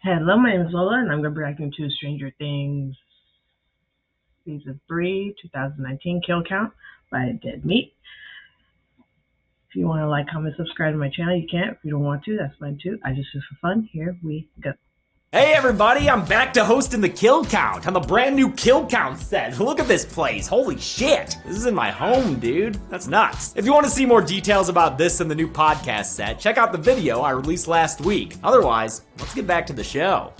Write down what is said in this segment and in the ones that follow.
Hello, my name is Lola, and I'm going to be reacting to Stranger Things Season 3, 2019 Kill Count by Dead Meat. If you want to like, comment, subscribe to my channel, you can. If you don't want to, that's fine too. I just do it for fun. Here we go. Hey everybody, I'm back to hosting the Kill Count on the brand new Kill Count set. Look at this place, holy shit. This is in my home, dude. That's nuts. If you want to see more details about this and the new podcast set, check out the video I released last week. Otherwise, let's get back to the show.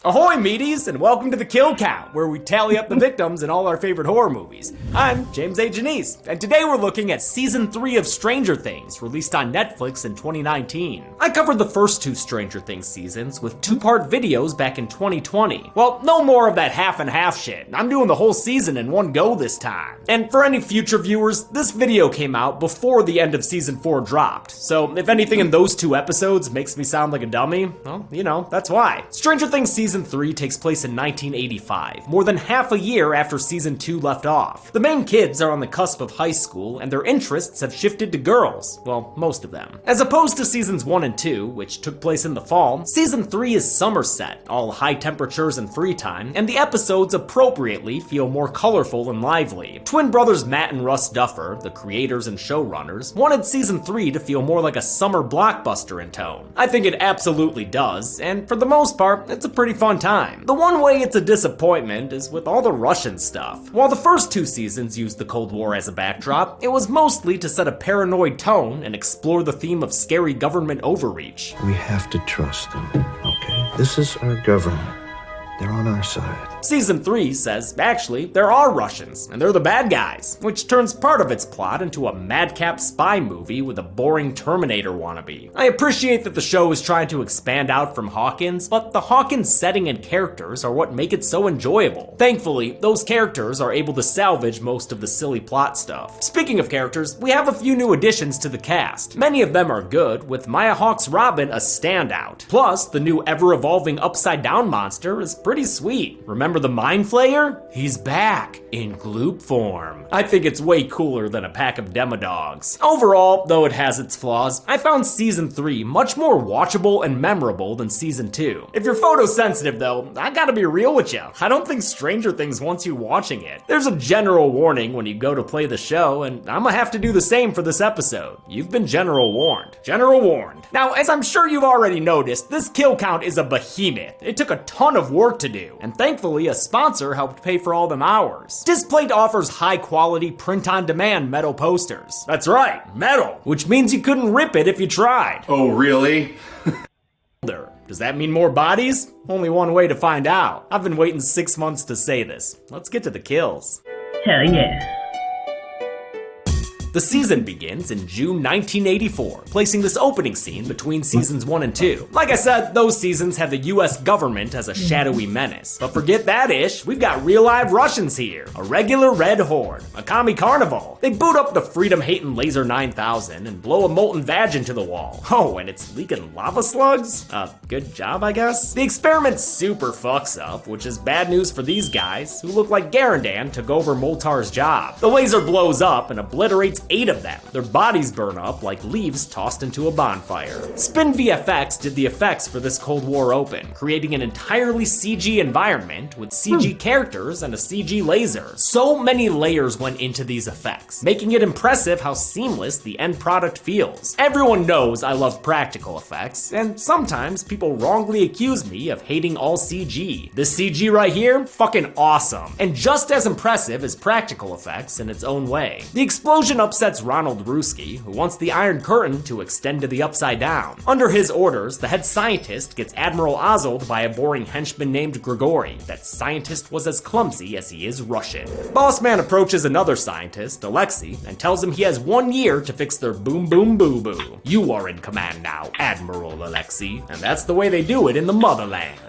Ahoy meaties, and welcome to the Kill Count, where we tally up the victims in all our favorite horror movies. I'm James A. Janice, and today we're looking at Season 3 of Stranger Things, released on Netflix in 2019. I covered the first two Stranger Things seasons with two-part videos back in 2020. Well, no more of that half and half shit. I'm doing the whole season in one go this time. And for any future viewers, this video came out before the end of Season 4 dropped, so if anything in those two episodes makes me sound like a dummy, well, you know, that's why. Stranger Things Season 3 takes place in 1985, more than half a year after Season 2 left off. The main kids are on the cusp of high school, and their interests have shifted to girls. Well, most of them. As opposed to Seasons 1 and 2, which took place in the fall, Season 3 is summer set, all high temperatures and free time, and the episodes appropriately feel more colorful and lively. Twin brothers Matt and Russ Duffer, the creators and showrunners, wanted Season 3 to feel more like a summer blockbuster in tone. I think it absolutely does, and for the most part, it's a pretty fun time. The one way it's a disappointment is with all the Russian stuff. While the first two seasons used the Cold War as a backdrop, it was mostly to set a paranoid tone and explore the theme of scary government overreach. We have to trust them, okay? This is our government. They're on our side. Season 3 says, actually, there are Russians, and they're the bad guys, which turns part of its plot into a madcap spy movie with a boring Terminator wannabe. I appreciate that the show is trying to expand out from Hawkins, but the Hawkins setting and characters are what make it so enjoyable. Thankfully, those characters are able to salvage most of the silly plot stuff. Speaking of characters, we have a few new additions to the cast. Many of them are good, with Maya Hawke's Robin a standout. Plus, the new ever-evolving upside-down monster is pretty sweet. Remember the Mind Flayer? He's back in gloop form. I think it's way cooler than a pack of demodogs. Overall, though it has its flaws, I found Season 3 much more watchable and memorable than Season 2. If you're photosensitive though, I gotta be real with you. I don't think Stranger Things wants you watching it. There's a general warning when you go to play the show, and I'm gonna have to do the same for this episode. You've been general warned. General warned. Now, as I'm sure you've already noticed, this kill count is a behemoth. It took a ton of work to do, and thankfully a sponsor helped pay for all them hours. Displate offers high-quality print-on-demand metal posters. That's right, metal, which means you couldn't rip it if you tried. Oh, really? Does that mean more bodies? Only one way to find out. I've been waiting 6 months to say this. Let's get to the kills. Hell yeah. The season begins in June 1984, placing this opening scene between seasons 1 and 2. Like I said, those seasons have the US government as a shadowy menace. But forget that ish, we've got real live Russians here. A regular red horde, a commie carnival. They boot up the freedom-hating Laser 9000 and blow a molten vag into the wall. Oh, and it's leaking lava slugs? Good job, I guess? The experiment super fucks up, which is bad news for these guys, who look like Garandan took over Moltar's job. The laser blows up and obliterates 8 of them. Their bodies burn up like leaves tossed into a bonfire. Spin VFX did the effects for this Cold War open, creating an entirely CG environment with CG characters and a CG laser. So many layers went into these effects, making it impressive how seamless the end product feels. Everyone knows I love practical effects, and sometimes people wrongly accuse me of hating all CG. This CG right here, fucking awesome, and just as impressive as practical effects in its own way. The explosion upsets Ronald Ruski, who wants the Iron Curtain to extend to the Upside Down. Under his orders, the head scientist gets Admiral Ozold by a boring henchman named Grigori. That scientist was as clumsy as he is Russian. Boss Man approaches another scientist, Alexei, and tells him he has 1 year to fix their boom boom boo boo. You are in command now, Admiral Alexei, and that's the way they do it in the motherland.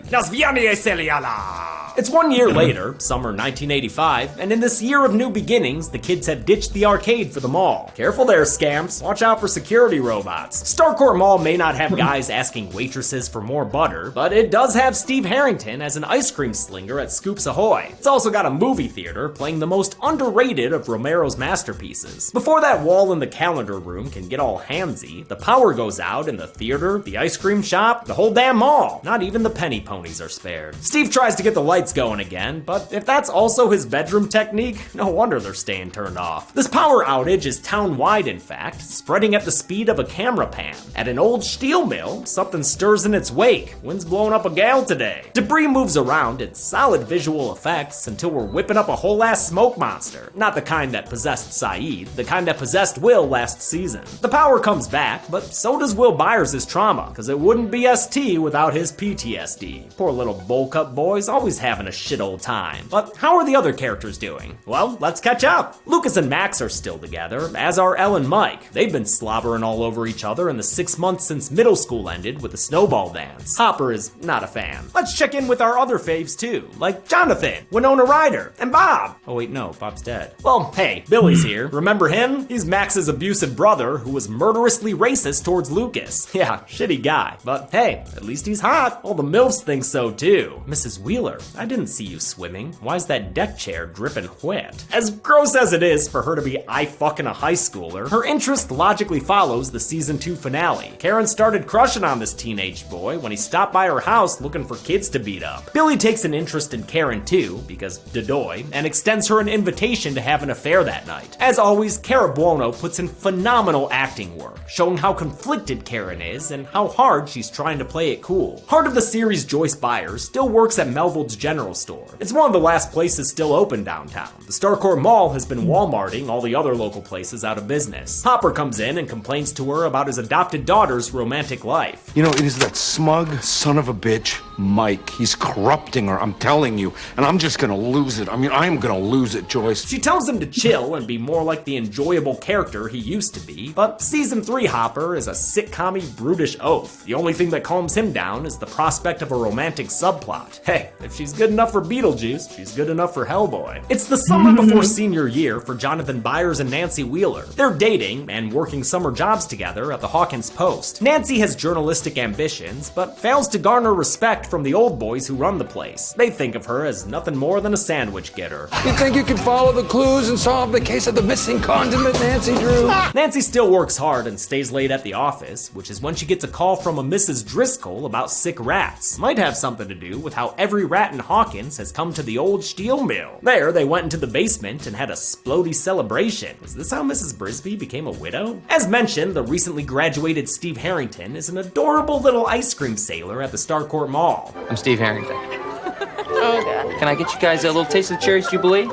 It's 1 year later, summer 1985, and in this year of new beginnings, the kids have ditched the arcade for the the mall. Careful there, scamps. Watch out for security robots. Starcourt Mall may not have guys asking waitresses for more butter, but it does have Steve Harrington as an ice cream slinger at Scoops Ahoy. It's also got a movie theater playing the most underrated of Romero's masterpieces. Before that wall in the calendar room can get all handsy, the power goes out in the theater, the ice cream shop, the whole damn mall. Not even the penny ponies are spared. Steve tries to get the lights going again, but if that's also his bedroom technique, no wonder they're staying turned off. This power outage is town-wide, in fact, spreading at the speed of a camera pan. At an old steel mill, something stirs in its wake. Wind's blowing up a gale today. Debris moves around in solid visual effects until we're whipping up a whole-ass smoke monster. Not the kind that possessed Saeed, the kind that possessed Will last season. The power comes back, but so does Will Byers' trauma, because it wouldn't be ST without his PTSD. Poor little bowl-cut boy's always having a shit old time. But how are the other characters doing? Well, let's catch up. Lucas and Max are still together, as are Elle and Mike. They've been slobbering all over each other in the 6 months since middle school ended with the snowball dance. Hopper is not a fan. Let's check in with our other faves too, like Jonathan, Winona Ryder, and Bob. Oh wait, no, Bob's dead. Well, hey, Billy's here. Remember him? He's Max's abusive brother who was murderously racist towards Lucas. Yeah, shitty guy, but hey, at least he's hot. All the MILFs think so too. Mrs. Wheeler, I didn't see you swimming. Why's that deck chair dripping wet? As gross as it is for her to be fucking a high schooler, her interest logically follows the season 2 finale. Karen started crushing on this teenage boy when he stopped by her house looking for kids to beat up. Billy takes an interest in Karen too, because Dodoy, and extends her an invitation to have an affair that night. As always, Cara Buono puts in phenomenal acting work, showing how conflicted Karen is and how hard she's trying to play it cool. Heart of the series Joyce Byers still works at Melville's General Store. It's one of the last places still open downtown. The Starcourt Mall has been Walmarting all the other local places out of business. Hopper comes in and complains to her about his adopted daughter's romantic life. You know, it is that smug son of a bitch, Mike. He's corrupting her, I'm telling you. And I'm just gonna lose it. I mean, I'm gonna lose it, Joyce. She tells him to chill and be more like the enjoyable character he used to be, but season 3 Hopper is a sitcom-y, brutish oaf. The only thing that calms him down is the prospect of a romantic subplot. Hey, if she's good enough for Beetlejuice, she's good enough for Hellboy. It's the summer before senior year for Jonathan Byers and Nancy Wheeler. They're dating and working summer jobs together at the Hawkins Post. Nancy has journalistic ambitions, but fails to garner respect from the old boys who run the place. They think of her as nothing more than a sandwich getter. You think you can follow the clues and solve the case of the missing condiment, Nancy Drew? Nancy still works hard and stays late at the office, which is when she gets a call from a Mrs. Driscoll about sick rats. Might have something to do with how every rat in Hawkins has come to the old steel mill. There, they went into the basement and had a splody celebration. Is this how Mrs. Brisby became a widow? As mentioned, the recently graduated Steve Harrington is an adorable little ice cream sailor at the Starcourt Mall. I'm Steve Harrington. Oh, God. Can I get you guys a little taste of the Cherries Jubilee?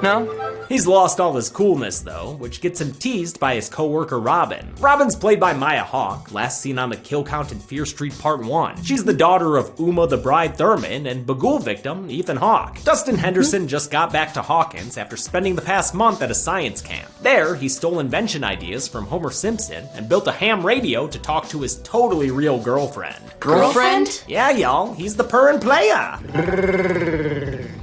No? He's lost all his coolness though, which gets him teased by his co-worker Robin. Robin's played by Maya Hawke, last seen on the Kill Count in Fear Street Part 1. She's the daughter of Uma the Bride Thurman and Bagul victim Ethan Hawke. Dustin Henderson just got back to Hawkins after spending the past month at a science camp. There, he stole invention ideas from Homer Simpson and built a ham radio to talk to his totally real girlfriend. Girlfriend? Yeah, y'all, he's the purrin' playa.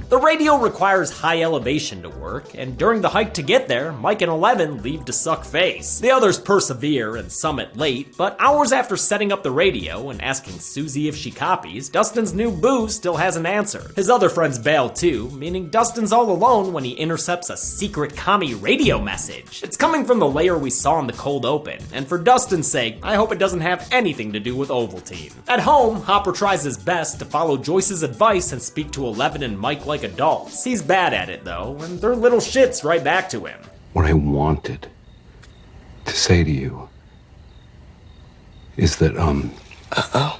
The radio requires high elevation to work, and during the hike to get there, Mike and Eleven leave to suck face. The others persevere and summit late, but hours after setting up the radio and asking Susie if she copies, Dustin's new boo still hasn't answered. His other friends bail too, meaning Dustin's all alone when he intercepts a secret commie radio message. It's coming from the layer we saw in the cold open, and for Dustin's sake, I hope it doesn't have anything to do with Ovaltine. At home, Hopper tries his best to follow Joyce's advice and speak to Eleven and Mike like adults. He's bad at it though, and they're little shits right back to him. What I wanted to say to you is that, Uh-oh.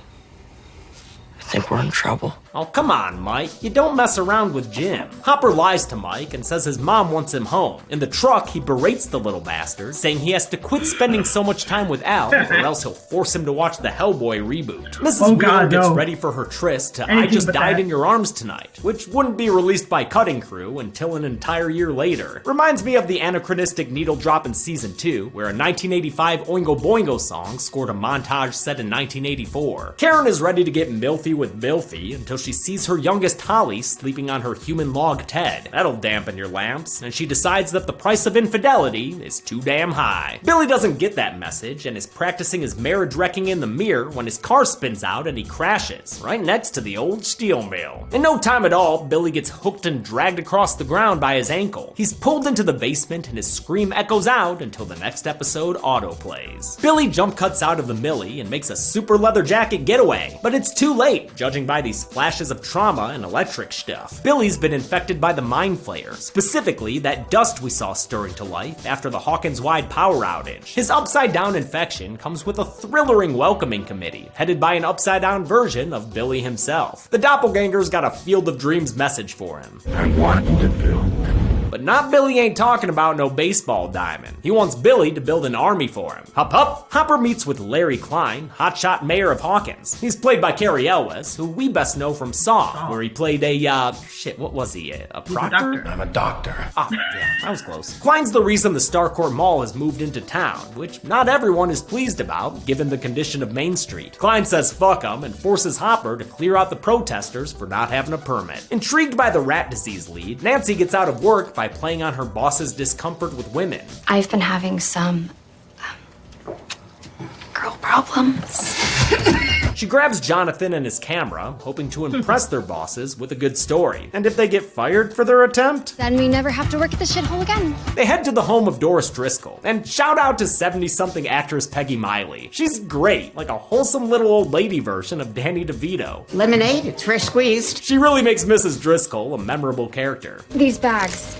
I think we're in trouble. Oh, come on, Mike. You don't mess around with Jim. Hopper lies to Mike and says his mom wants him home. In the truck, he berates the little bastard, saying he has to quit spending so much time with Al, or else he'll force him to watch the Hellboy reboot. Mrs. Wheeler gets ready for her tryst to I Just Died in Your Arms Tonight, which wouldn't be released by Cutting Crew until an entire year later. Reminds me of the anachronistic needle drop in Season 2, where a 1985 Oingo Boingo song scored a montage set in 1984. Karen is ready to get milfy with Bilfy until she sees her youngest Holly sleeping on her human log Ted. That'll dampen your lamps, and she decides that the price of infidelity is too damn high. Billy doesn't get that message and is practicing his marriage wrecking in the mirror when his car spins out and he crashes right next to the old steel mill. In no time at all, Billy gets hooked and dragged across the ground by his ankle. He's pulled into the basement and his scream echoes out until the next episode auto-plays. Billy jump cuts out of the millie and makes a super leather jacket getaway, but it's too late, judging by these flashes of trauma and electric stuff. Billy's been infected by the Mind Flayer, specifically that dust we saw stirring to life after the Hawkins-wide power outage. His upside-down infection comes with a thrillering welcoming committee, headed by an upside-down version of Billy himself. The doppelganger's got a Field of Dreams message for him. I want to build. But not Billy ain't talking about no baseball diamond. He wants Billy to build an army for him. Hup hup! Hopper meets with Larry Klein, hotshot mayor of Hawkins. He's played by Cary Elwes, who we best know from Saw, where he played what was he? A proctor? I'm a doctor. Oh, yeah, that was close. Klein's the reason the Starcourt Mall has moved into town, which not everyone is pleased about, given the condition of Main Street. Klein says fuck him and forces Hopper to clear out the protesters for not having a permit. Intrigued by the rat disease lead, Nancy gets out of work by playing on her boss's discomfort with women. I've been having some girl problems. She grabs Jonathan and his camera, hoping to impress their bosses with a good story. And if they get fired for their attempt, Then we never have to work at the shithole again. they head to the home of Doris Driscoll. And shout out to 70-something actress Peggy Miley. She's great, like a wholesome little old lady version of Danny DeVito. Lemonade, it's fresh squeezed. She really makes Mrs. Driscoll a memorable character. These bags,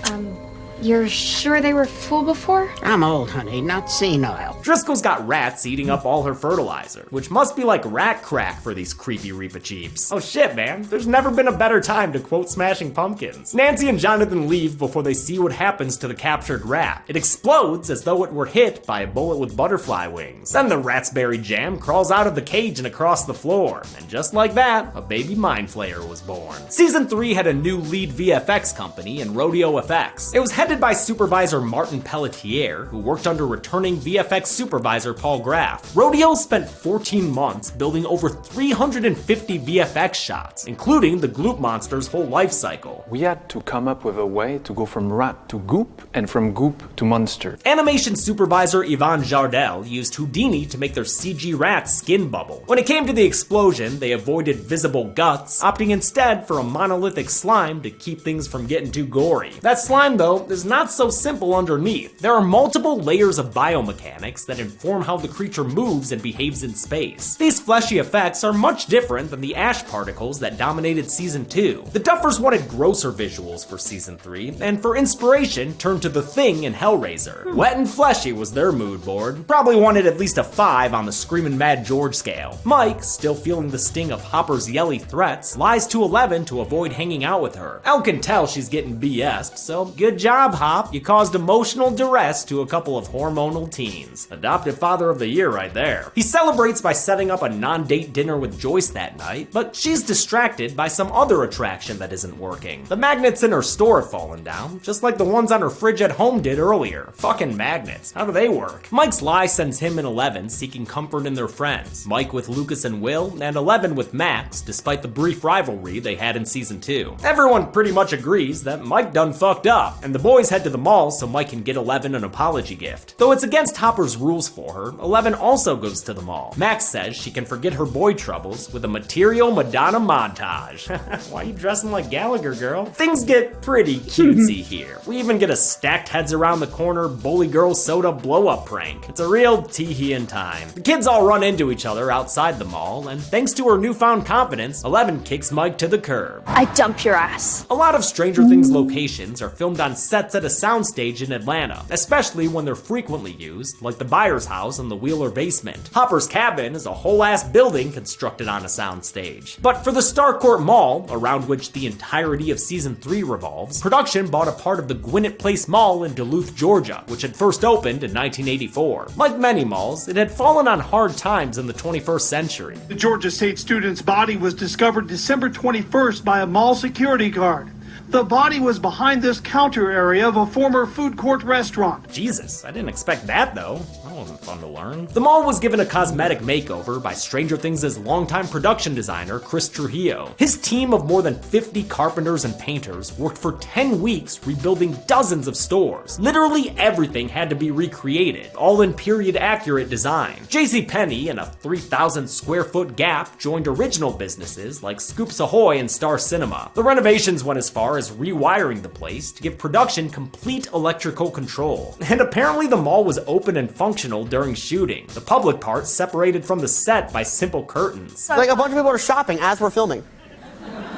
you're sure they were full before? I'm old, honey, not senile. Driscoll's got rats eating up all her fertilizer, which must be like rat crack for these creepy Reaper cheaps. Oh shit, man, there's never been a better time to quote Smashing Pumpkins. Nancy and Jonathan leave before they see what happens to the captured rat. It explodes as though it were hit by a bullet with butterfly wings. Then the raspberry jam crawls out of the cage and across the floor, and just like that, a baby Mind Flayer was born. Season 3 had a new lead VFX company in Rodeo Effects. It was headed by supervisor Martin Pelletier, who worked under returning VFX supervisor Paul Graff. Rodeo spent 14 months building over 350 VFX shots, including the Gloop monster's whole life cycle. We had to come up with a way to go from rat to goop, and from goop to monster. Animation supervisor Yvonne Jardel used Houdini to make their CG rat's skin bubble. When it came to the explosion, they avoided visible guts, opting instead for a monolithic slime to keep things from getting too gory. That slime, though, is not so simple underneath. There are multiple layers of biomechanics that inform how the creature moves and behaves in space. These fleshy effects are much different than the ash particles that dominated Season 2. The Duffers wanted grosser visuals for Season 3, and for inspiration turned to The Thing and Hellraiser. Wet and fleshy was their mood board. Probably wanted at least a 5 on the Screamin' Mad George scale. Mike, still feeling the sting of Hopper's yelly threats, lies to 11 to avoid hanging out with her. Elle can tell she's getting BS'd, so good job, Hop. You caused emotional duress to a couple of hormonal teens. Adoptive father of the year right there. He celebrates by setting up a non-date dinner with Joyce that night, but she's distracted by some other attraction that isn't working. The magnets in her store have fallen down, just like the ones on her fridge at home did earlier. Fucking magnets. How do they work? Mike's lie sends him and 11 seeking comfort in their friends. Mike with Lucas and Will, and 11 with Max, despite the brief rivalry they had in Season 2. Everyone pretty much agrees that Mike done fucked up, and the boys head to the mall so Mike can get 11 an apology gift. Though it's against Hopper's rules for her, 11 also goes to the mall. Max says she can forget her boy troubles with a material Madonna montage. Why are you dressing like Gallagher, girl? Things get pretty cutesy here. We even get a stacked heads around the corner bully girl soda blow-up prank. It's a real Teehian time. The kids all run into each other outside the mall, and thanks to her newfound confidence, 11 kicks Mike to the curb. I dump your ass. A lot of Stranger Things locations are filmed on sets at a soundstage in Atlanta, especially when they're frequently used, like the Byers house in the Wheeler basement. Hopper's cabin is a whole-ass building constructed on a soundstage. But for the Starcourt Mall, around which the entirety of Season 3 revolves, production bought a part of the Gwinnett Place Mall in Duluth, Georgia, which had first opened in 1984. Like many malls, it had fallen on hard times in the 21st century. The Georgia State student's body was discovered December 21st by a mall security guard. The body was behind this counter area of a former food court restaurant. Jesus, I didn't expect that though. Oh, wasn't fun to learn. The mall was given a cosmetic makeover by Stranger Things' longtime production designer, Chris Trujillo. His team of more than 50 carpenters and painters worked for 10 weeks rebuilding dozens of stores. Literally everything had to be recreated, all in period-accurate design. JCPenney and a 3,000 square foot Gap joined original businesses like Scoops Ahoy and Star Cinema. The renovations went as far as rewiring the place to give production complete electrical control. And apparently the mall was open and functional during shooting, the public part separated from the set by simple curtains. Like a bunch of people are shopping as we're filming.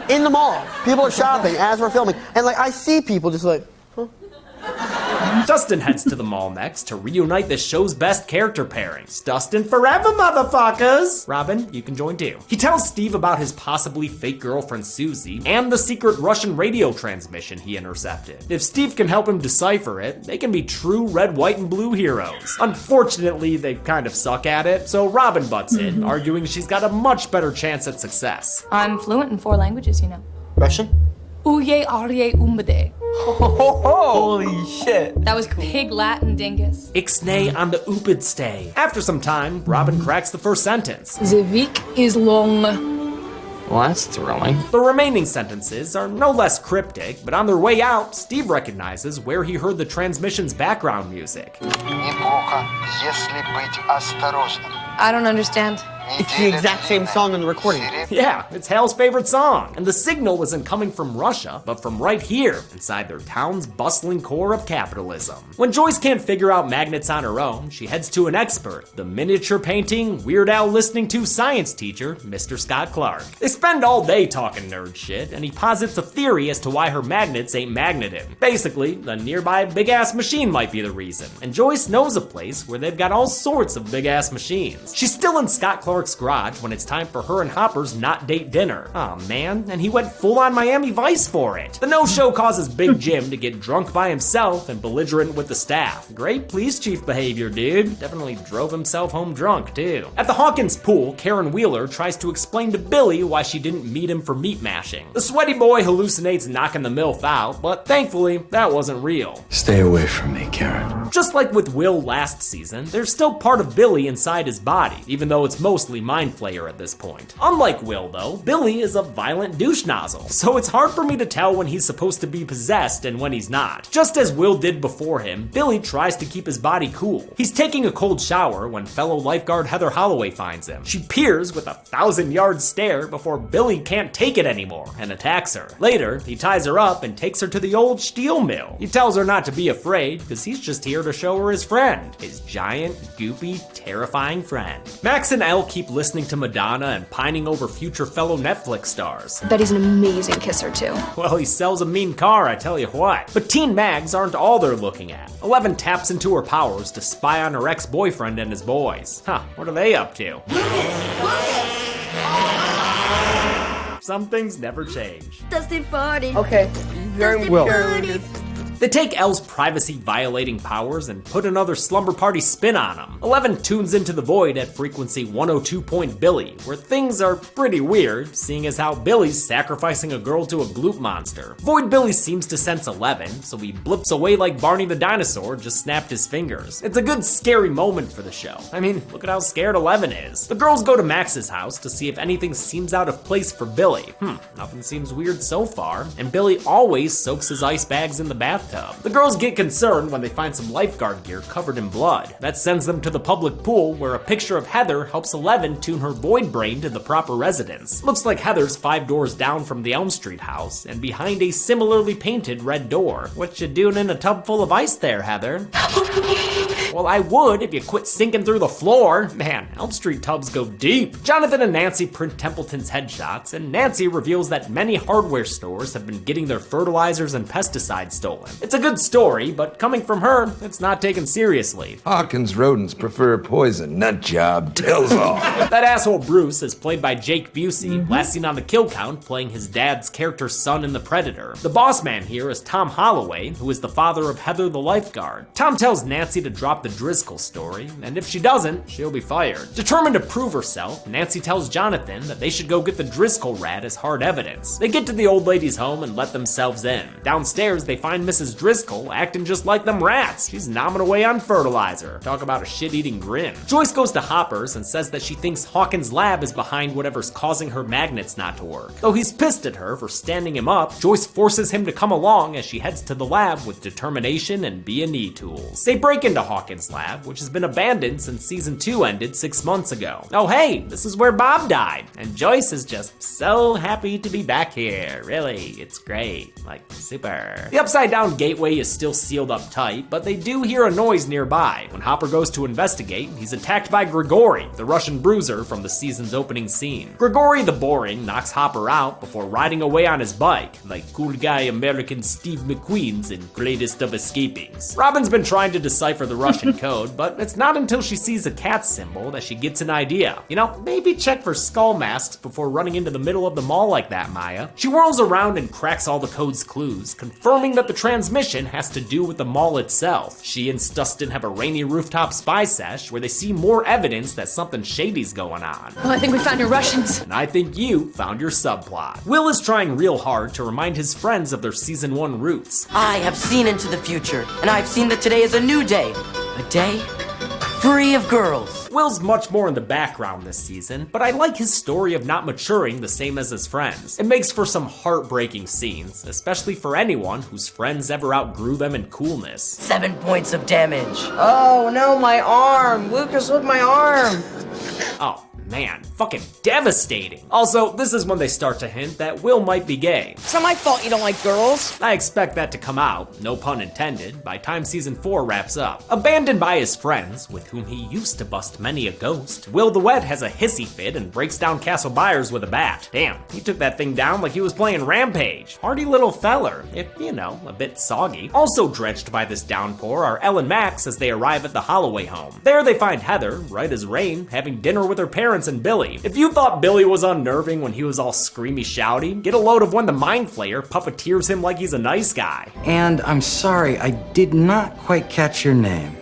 In the mall, people are shopping as we're filming. And like I see people just like, huh? Dustin heads to the mall next to reunite the show's best character pairings. Dustin forever, motherfuckers! Robin, you can join too. He tells Steve about his possibly fake girlfriend Susie and the secret Russian radio transmission he intercepted. If Steve can help him decipher it, they can be true red, white, and blue heroes. Unfortunately, they kind of suck at it, so Robin butts in, arguing she's got a much better chance at success. I'm fluent in 4 languages, you know. Russian? Uye arye umbade. Holy shit. That was pig Latin, dingus. Ixnay on the upid stay. After some time, Robin cracks the first sentence. The week is long. Well, that's thrilling. The remaining sentences are no less cryptic, but on their way out, Steve recognizes where he heard the transmission's background music. I don't understand. It's the exact same song in the recording. Yeah, it's Hal's favorite song. And the signal isn't coming from Russia, but from right here, inside their town's bustling core of capitalism. When Joyce can't figure out magnets on her own, she heads to an expert, the miniature painting, Weird Al listening to science teacher, Mr. Scott Clark. They spend all day talking nerd shit, and he posits a theory as to why her magnets ain't magneting. Basically, a nearby big-ass machine might be the reason, and Joyce knows a place where they've got all sorts of big-ass machines. She's still in Scott Clark's garage when it's time for her and Hopper's not date dinner. Aw man, and he went full on Miami Vice for it. The no-show causes Big Jim to get drunk by himself and belligerent with the staff. Great police chief behavior, dude. Definitely drove himself home drunk, too. At the Hawkins pool, Karen Wheeler tries to explain to Billy why she didn't meet him for meat mashing. The sweaty boy hallucinates knocking the MILF out, but thankfully, that wasn't real. Stay away from me, Karen. Just like with Will last season, there's still part of Billy inside his body, even though it's mostly mind flayer at this point. Unlike Will though, Billy is a violent douche nozzle, so it's hard for me to tell when he's supposed to be possessed and when he's not. Just as Will did before him, Billy tries to keep his body cool. He's taking a cold shower when fellow lifeguard Heather Holloway finds him. She peers with a 1,000-yard stare before Billy can't take it anymore and attacks her. Later, he ties her up and takes her to the old steel mill. He tells her not to be afraid because he's just here to show her his friend, his giant, goopy, terrifying friend. Max and Elle keep listening to Madonna and pining over future fellow Netflix stars. I bet he's an amazing kisser, too. Well, he sells a mean car, I tell you what. But teen mags aren't all they're looking at. Eleven taps into her powers to spy on her ex-boyfriend and his boys. Huh, what are they up to? Some things never change. Dustin farted. Okay, very well. They take Elle's privacy-violating powers and put another slumber party spin on them. Eleven tunes into the void at frequency 102. Billy, where things are pretty weird, seeing as how Billy's sacrificing a girl to a gloop monster. Void Billy seems to sense 11, so he blips away like Barney the dinosaur just snapped his fingers. It's a good scary moment for the show. I mean, look at how scared 11 is. The girls go to Max's house to see if anything seems out of place for Billy. Nothing seems weird so far, and Billy always soaks his ice bags in the bathtub. The girls get concerned when they find some lifeguard gear covered in blood. That sends them to the public pool where a picture of Heather helps Eleven tune her void brain to the proper residence. Looks like Heather's 5 doors down from the Elm Street house and behind a similarly painted red door. What you doing in a tub full of ice there, Heather? Well, I would if you quit sinking through the floor. Man, Elm Street tubs go deep. Jonathan and Nancy print Templeton's headshots, and Nancy reveals that many hardware stores have been getting their fertilizers and pesticides stolen. It's a good story, but coming from her, it's not taken seriously. Hawkins rodents prefer poison. Nut job tells all. That asshole Bruce is played by Jake Busey, last seen on The Kill Count playing his dad's character's son in The Predator. The boss man here is Tom Holloway, who is the father of Heather the lifeguard. Tom tells Nancy to drop the Driscoll story, and if she doesn't, she'll be fired. Determined to prove herself, Nancy tells Jonathan that they should go get the Driscoll rat as hard evidence. They get to the old lady's home and let themselves in. Downstairs, they find Mrs. Driscoll acting just like them rats. She's nomming away on fertilizer. Talk about a shit-eating grin. Joyce goes to Hopper's and says that she thinks Hawkins' lab is behind whatever's causing her magnets not to work. Though he's pissed at her for standing him up, Joyce forces him to come along as she heads to the lab with determination and B&E tools. They break into Hawkins' lab, which has been abandoned since season 2 ended 6 months ago. Oh hey, this is where Bob died, and Joyce is just so happy to be back here. Really, it's great, like super. The upside down gateway is still sealed up tight, but they do hear a noise nearby. When Hopper goes to investigate, he's attacked by Grigori, the Russian bruiser from the season's opening scene. Grigori the Boring knocks Hopper out before riding away on his bike, like cool guy American Steve McQueen's in Greatest of Escapings. Robin's been trying to decipher the Russian code, but it's not until she sees a cat symbol that she gets an idea. You know, maybe check for skull masks before running into the middle of the mall like that, Maya. She whirls around and cracks all the code's clues, confirming that the transmission has to do with the mall itself. She and Stustin have a rainy rooftop spy sesh where they see more evidence that something shady's going on. Oh, I think we found your Russians. And I think you found your subplot. Will is trying real hard to remind his friends of their season 1 roots. I have seen into the future, and I've seen that today is a new day. A day free of girls. Will's much more in the background this season, but I like his story of not maturing the same as his friends. It makes for some heartbreaking scenes, especially for anyone whose friends ever outgrew them in coolness. 7 points of damage. Oh no, my arm. Lucas, look, my arm. Oh man, fucking devastating. Also, this is when they start to hint that Will might be gay. It's not my fault you don't like girls. I expect that to come out, no pun intended, by time season 4 wraps up. Abandoned by his friends, with whom he used to bust many a ghost, Will the Wet has a hissy fit and breaks down Castle Byers with a bat. Damn, he took that thing down like he was playing Rampage. Hardy little feller, if, you know, a bit soggy. Also drenched by this downpour are Elle and Max as they arrive at the Holloway home. There they find Heather, right as rain, having dinner with her parents and Billy. If you thought Billy was unnerving when he was all screamy shouty, get a load of when the Mind Flayer puppeteers him like he's a nice guy. And I'm sorry, I did not quite catch your name.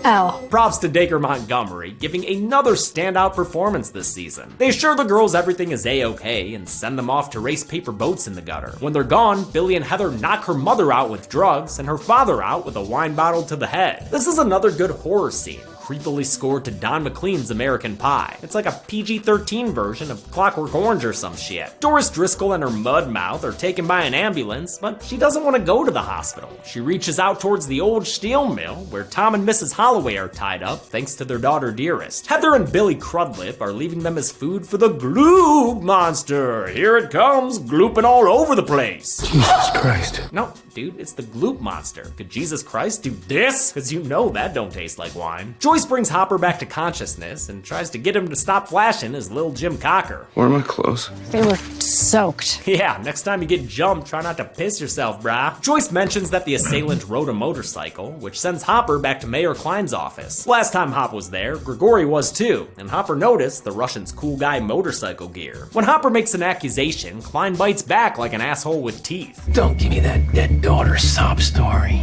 Elle. Props to Dacre Montgomery, giving another standout performance this season. They assure the girls everything is A-okay and send them off to race paper boats in the gutter. When they're gone, Billy and Heather knock her mother out with drugs and her father out with a wine bottle to the head. This is another good horror scene, creepily scored to Don McLean's American Pie. It's like a PG-13 version of Clockwork Orange or some shit. Doris Driscoll and her mud mouth are taken by an ambulance, but she doesn't want to go to the hospital. She reaches out towards the old steel mill, where Tom and Mrs. Holloway are tied up thanks to their daughter Dearest. Heather and Billy Crudlip are leaving them as food for the Gloop monster. Here it comes, glooping all over the place. Jesus Christ. No, dude, it's the Gloop monster. Could Jesus Christ do this? Cause you know that don't taste like wine. Joyce brings Hopper back to consciousness and tries to get him to stop flashing as Lil Jim Cocker. Where are my clothes? They were soaked. Yeah, next time you get jumped, try not to piss yourself, brah. Joyce mentions that the assailant rode a motorcycle, which sends Hopper back to Mayor Klein's office. Last time Hop was there, Grigori was too, and Hopper noticed the Russian's cool guy motorcycle gear. When Hopper makes an accusation, Klein bites back like an asshole with teeth. Don't give me that dead daughter sob story,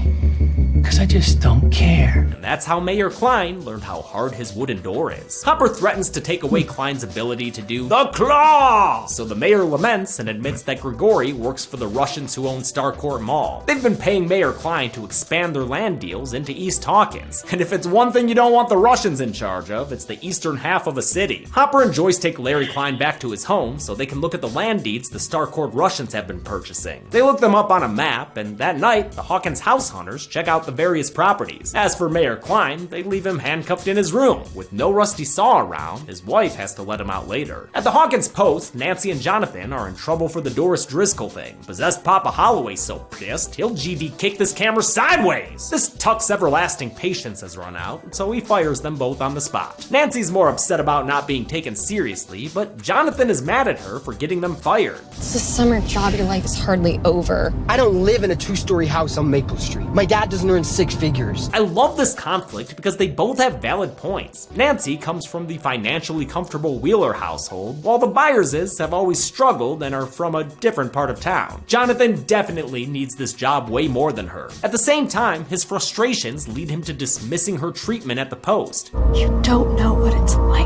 because I just don't care. And that's how Mayor Klein learned how hard his wooden door is. Hopper threatens to take away Klein's ability to do the claw! So the mayor laments and admits that Grigori works for the Russians who own Starcourt Mall. They've been paying Mayor Klein to expand their land deals into East Hawkins. And if it's one thing you don't want the Russians in charge of, it's the eastern half of a city. Hopper and Joyce take Larry Klein back to his home so they can look at the land deeds the Starcourt Russians have been purchasing. They look them up on a map, and that night, the Hawkins house hunters check out the various properties. As for Mayor Klein, they leave him handcuffed in his room. With no rusty saw around, his wife has to let him out later. At the Hawkins Post, Nancy and Jonathan are in trouble for the Doris Driscoll thing. Possessed Papa Holloway's so pissed, he'll GD kick this camera sideways. This Tuck's everlasting patience has run out, so he fires them both on the spot. Nancy's more upset about not being taken seriously, but Jonathan is mad at her for getting them fired. It's a summer job. Your life is hardly over. I don't live in a 2-story house on Maple Street. My dad doesn't earn in six figures. I love this conflict because they both have valid points. Nancy comes from the financially comfortable Wheeler household, while the Byerses have always struggled and are from a different part of town. Jonathan definitely needs this job way more than her. At the same time, his frustrations lead him to dismissing her treatment at the post. You don't know what it's like.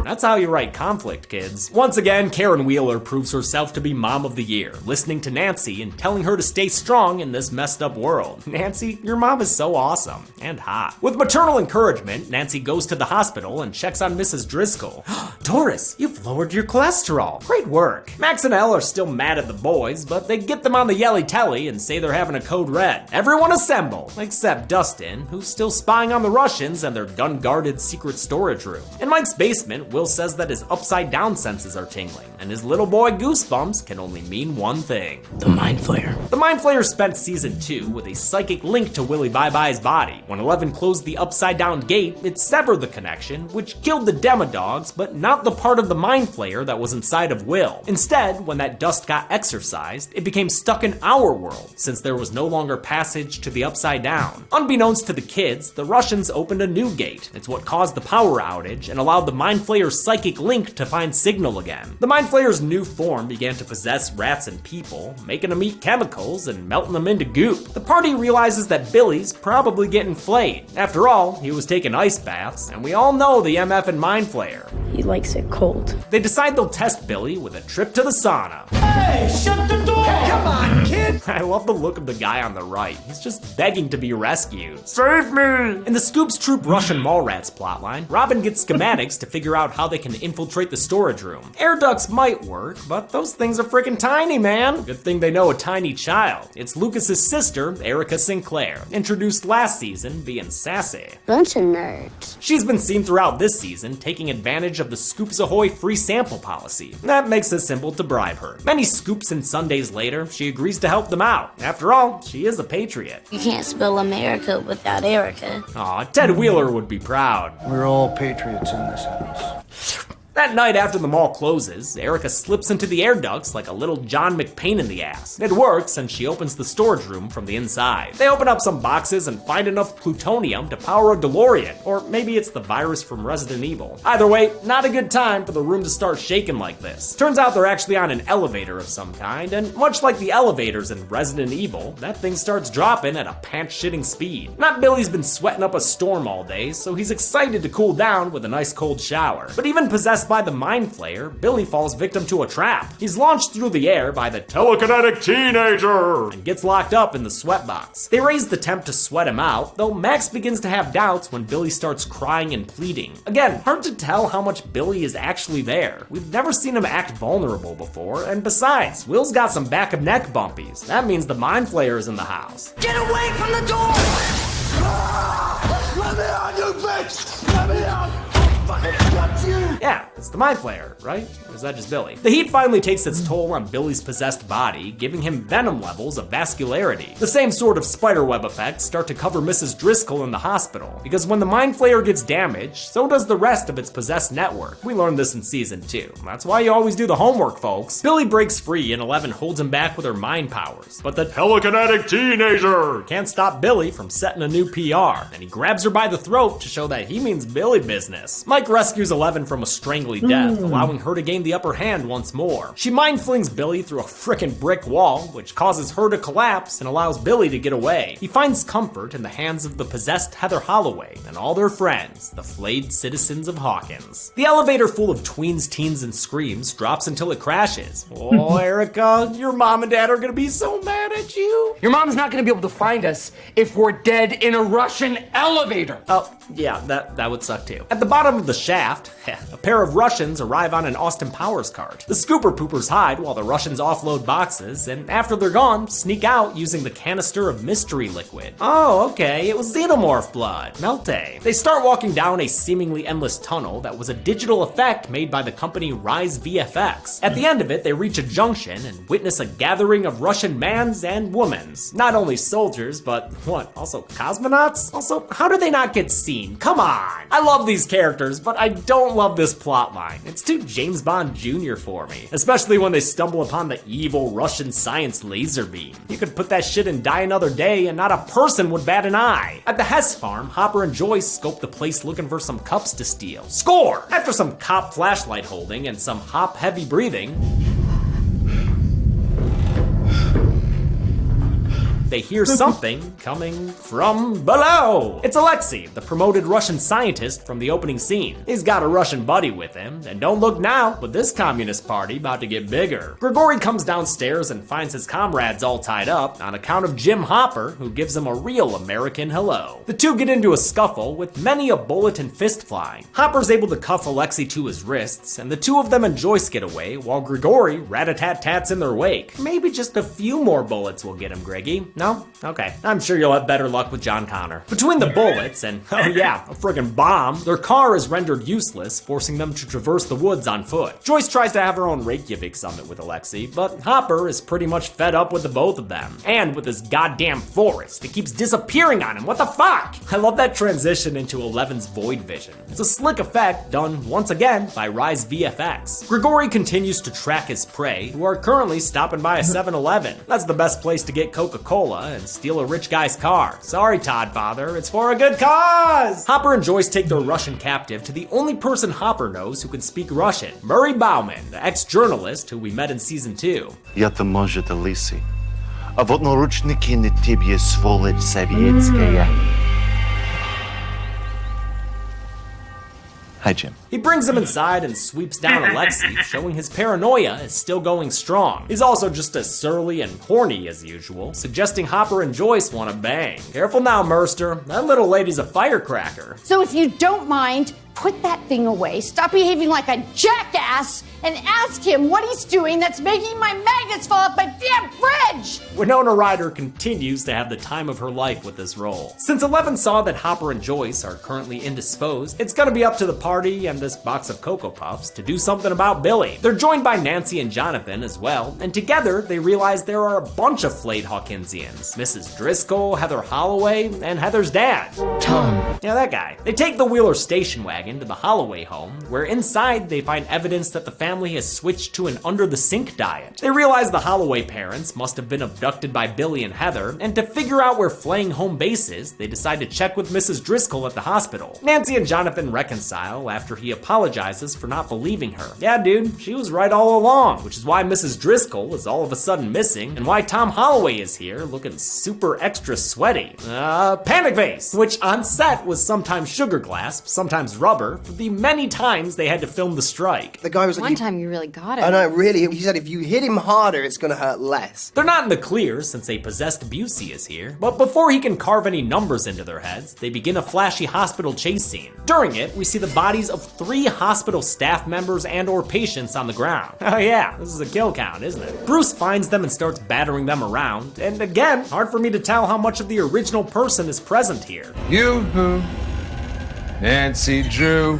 That's how you write conflict, kids. Once again, Karen Wheeler proves herself to be Mom of the Year, listening to Nancy and telling her to stay strong in this messed up world. Nancy, your mom is so awesome and hot. With maternal encouragement, Nancy goes to the hospital and checks on Mrs. Driscoll. Doris, you've lowered your cholesterol. Great work. Max and Elle are still mad at the boys, but they get them on the yelly telly and say they're having a code red. Everyone assemble, except Dustin, who's still spying on the Russians and their gun-guarded secret storage room. In Mike's basement, Will says that his upside-down senses are tingling, and his little boy Goosebumps can only mean one thing. The Mind Flayer. The Mind Flayer spent season 2 with a psychic link to Willie Bye-Bye's body. When 11 closed the upside-down gate, it severed the connection, which killed the Demodogs, but not the part of the Mind Flayer that was inside of Will. Instead, when that dust got exorcised, it became stuck in our world, since there was no longer passage to the upside down. Unbeknownst to the kids, the Russians opened a new gate. It's what caused the power outage and allowed the Mind Flayer's psychic link to find signal again. The Mind Flayer's new form began to possess rats and people, making them eat chemicals and melting them into goop. The party realizes that Billy's probably getting flayed. After all, he was taking ice baths, and we all know the MF and Mind Flayer. He likes it cold. They decide they'll test Billy with a trip to the sauna. Hey, shut the door! Come on, kid! I love the look of the guy on the right. He's just begging to be rescued. Save me! In the Scoops Troop Russian Mallrats plotline, Robin gets schematics to figure out how they can infiltrate the storage room. Air ducts might work, but those things are freaking tiny, man. Good thing they know a tiny child. It's Lucas's sister, Erica Sinclair, introduced last season, being sassy. Bunch of nerds. She's been seen throughout this season, taking advantage of the Scoops Ahoy free sample policy. That makes it simple to bribe her. Many scoops and Sundays later, she agrees to help them out. After all, she is a patriot. You can't spell America without Erica. Aw, Ted Wheeler would be proud. We're all patriots in this house. That night after the mall closes, Erica slips into the air ducts like a little John McPain in the ass. It works, and she opens the storage room from the inside. They open up some boxes and find enough plutonium to power a DeLorean, or maybe it's the virus from Resident Evil. Either way, not a good time for the room to start shaking like this. Turns out they're actually on an elevator of some kind, and much like the elevators in Resident Evil, that thing starts dropping at a pants-shitting speed. Not Billy's been sweating up a storm all day, so he's excited to cool down with a nice cold shower. But even possessed by the Mind Flayer, Billy falls victim to a trap. He's launched through the air by the telekinetic teenager and gets locked up in the sweat box. They raise the temp to sweat him out, though Max begins to have doubts when Billy starts crying and pleading. Again, hard to tell how much Billy is actually there. We've never seen him act vulnerable before, and besides, Will's got some back of neck bumpies. That means the Mind Flayer is in the house. Get away from the door! Let me on, you bitch! Let me on! Yeah, it's the Mind Flayer, right? Or is that just Billy? The heat finally takes its toll on Billy's possessed body, giving him venom levels of vascularity. The same sort of spiderweb effects start to cover Mrs. Driscoll in the hospital, because when the Mind Flayer gets damaged, so does the rest of its possessed network. We learned this in season 2. That's why you always do the homework, folks. Billy breaks free and 11 holds him back with her mind powers, but the telekinetic teenager can't stop Billy from setting a new PR, and he grabs her by the throat to show that he means Billy business. Mike rescues 11 from a strangly death, allowing her to gain the upper hand once more. She mind flings Billy through a frickin' brick wall, which causes her to collapse and allows Billy to get away. He finds comfort in the hands of the possessed Heather Holloway and all their friends, the flayed citizens of Hawkins. The elevator full of tweens, teens, and screams drops until it crashes. Oh, Erica, your mom and dad are gonna be so mad at you. Your mom's not gonna be able to find us if we're dead in a Russian elevator. Oh, yeah, that would suck too. At the bottom of the shaft, a pair of Russians arrive on an Austin Powers cart. The scooper poopers hide while the Russians offload boxes, and after they're gone, sneak out using the canister of mystery liquid. Oh, okay, it was xenomorph blood. Melte. They start walking down a seemingly endless tunnel that was a digital effect made by the company Rise VFX. At the end of it, they reach a junction and witness a gathering of Russian mans and womans. Not only soldiers, but what, also cosmonauts? Also, how do they not get seen? Come on! I love these characters, but I don't love this plot plotline. It's too James Bond Jr. for me, especially when they stumble upon the evil Russian science laser beam. You could put that shit in Die Another Day and not a person would bat an eye. At the Hess farm, Hopper and Joyce scope the place looking for some cups to steal. Score! After some cop flashlight holding and some hop-heavy breathing, they hear something coming from below. It's Alexei, the promoted Russian scientist from the opening scene. He's got a Russian buddy with him, and don't look now, but this communist party about to get bigger. Grigori comes downstairs and finds his comrades all tied up on account of Jim Hopper, who gives him a real American hello. The two get into a scuffle with many a bullet and fist flying. Hopper's able to cuff Alexei to his wrists, and the two of them and Joyce get away while Grigori rat-a-tat-tats in their wake. Maybe just a few more bullets will get him, Greggy. No? Okay. I'm sure you'll have better luck with John Connor. Between the bullets and, oh yeah, a friggin' bomb, their car is rendered useless, forcing them to traverse the woods on foot. Joyce tries to have her own Reykjavik summit with Alexei, but Hopper is pretty much fed up with the both of them. And with this goddamn forest. It keeps disappearing on him. What the fuck? I love that transition into Eleven's Void Vision. It's a slick effect done once again by Rise VFX. Grigori continues to track his prey, who are currently stopping by a 7-Eleven. That's the best place to get Coca-Cola and steal a rich guy's car. Sorry, Todd Father, it's for a good cause! Hopper and Joyce take their Russian captive to the only person Hopper knows who can speak Russian, Murray Bauman, the ex-journalist who we met in season 2. Я-то, может, лысый. А вот наручники на тебе, сволочь советская. Hi, Jim. He brings him inside and sweeps down Alexei, showing his paranoia is still going strong. He's also just as surly and horny as usual, suggesting Hopper and Joyce want to bang. Careful now, Merster. That little lady's a firecracker. So if you don't mind, put that thing away, stop behaving like a jackass, and ask him what he's doing that's making my maggots fall off my damn fridge! Winona Ryder continues to have the time of her life with this role. Since Eleven saw that Hopper and Joyce are currently indisposed, it's gonna be up to the party and this box of Cocoa Puffs to do something about Billy. They're joined by Nancy and Jonathan as well, and together they realize there are a bunch of flayed Hawkinsians. Mrs. Driscoll, Heather Holloway, and Heather's dad. Tom. Yeah, that guy. They take the Wheeler station wagon to the Holloway home, where inside they find evidence that the family has switched to an under-the-sink diet. They realize the Holloway parents must have been abducted by Billy and Heather, and to figure out where flaying home base is, they decide to check with Mrs. Driscoll at the hospital. Nancy and Jonathan reconcile after he apologizes for not believing her. Yeah, dude, she was right all along, which is why Mrs. Driscoll is all of a sudden missing, and why Tom Holloway is here looking super extra sweaty. Panic vase, which on set was sometimes sugar glass, sometimes rubber, for the many times they had to film the strike. The guy was like, One time you really got it. I know, really. He said if you hit him harder, it's gonna hurt less. They're not in the clear since a possessed Busey is here, but before he can carve any numbers into their heads, they begin a flashy hospital chase scene. During it, we see the bodies of 3 hospital staff members and or patients on the ground. Oh yeah, this is a kill count, isn't it? Bruce finds them and starts battering them around, and again, hard for me to tell how much of the original person is present here. Yoo-hoo. Nancy Drew,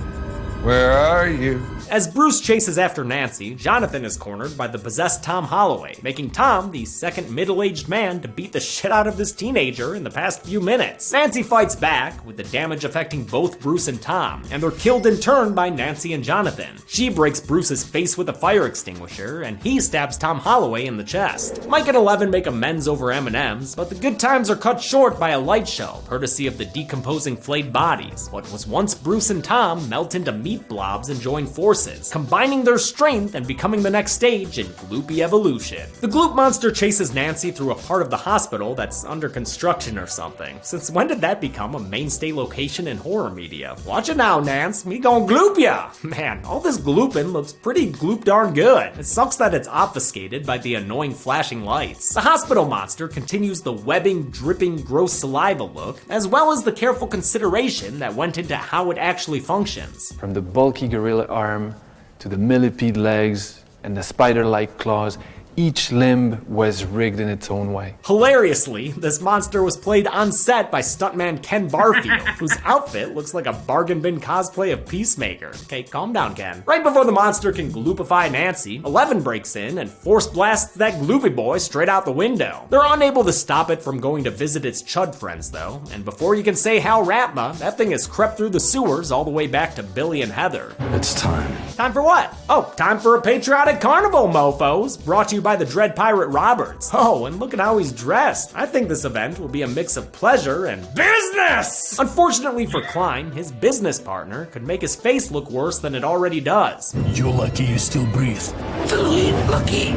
where are you? As Bruce chases after Nancy, Jonathan is cornered by the possessed Tom Holloway, making Tom the second middle-aged man to beat the shit out of this teenager in the past few minutes. Nancy fights back, with the damage affecting both Bruce and Tom, and they're killed in turn by Nancy and Jonathan. She breaks Bruce's face with a fire extinguisher, and he stabs Tom Holloway in the chest. Mike and Eleven make amends over M&Ms, but the good times are cut short by a light show, courtesy of the decomposing flayed bodies. What was once Bruce and Tom melt into meat blobs and join forces, combining their strength and becoming the next stage in gloopy evolution. The gloop monster chases Nancy through a part of the hospital that's under construction or something. Since when did that become a mainstay location in horror media? Watch it now, Nance, me gon' gloop ya! Man, all this glooping looks pretty gloop darn good. It sucks that it's obfuscated by the annoying flashing lights. The hospital monster continues the webbing, dripping, gross saliva look, as well as the careful consideration that went into how it actually functions. From the bulky gorilla arm to the millipede legs and the spider-like claws, Each limb was rigged in its own way. Hilariously, this monster was played on set by stuntman Ken Barfield, whose outfit looks like a bargain bin cosplay of Peacemaker. Okay, calm down, Ken. Right before the monster can gloopify Nancy, 11 breaks in and force blasts that gloopy boy straight out the window. They're unable to stop it from going to visit its chud friends, though, and before you can say Hal Ratma, that thing has crept through the sewers all the way back to Billy and Heather. It's time. Time for what? Oh, time for a patriotic carnival, mofos, brought to you by the Dread Pirate Roberts. Oh, and look at how he's dressed. I think this event will be a mix of pleasure and business! Unfortunately for Klein, his business partner could make his face look worse than it already does. You're lucky you still breathe. Lucky.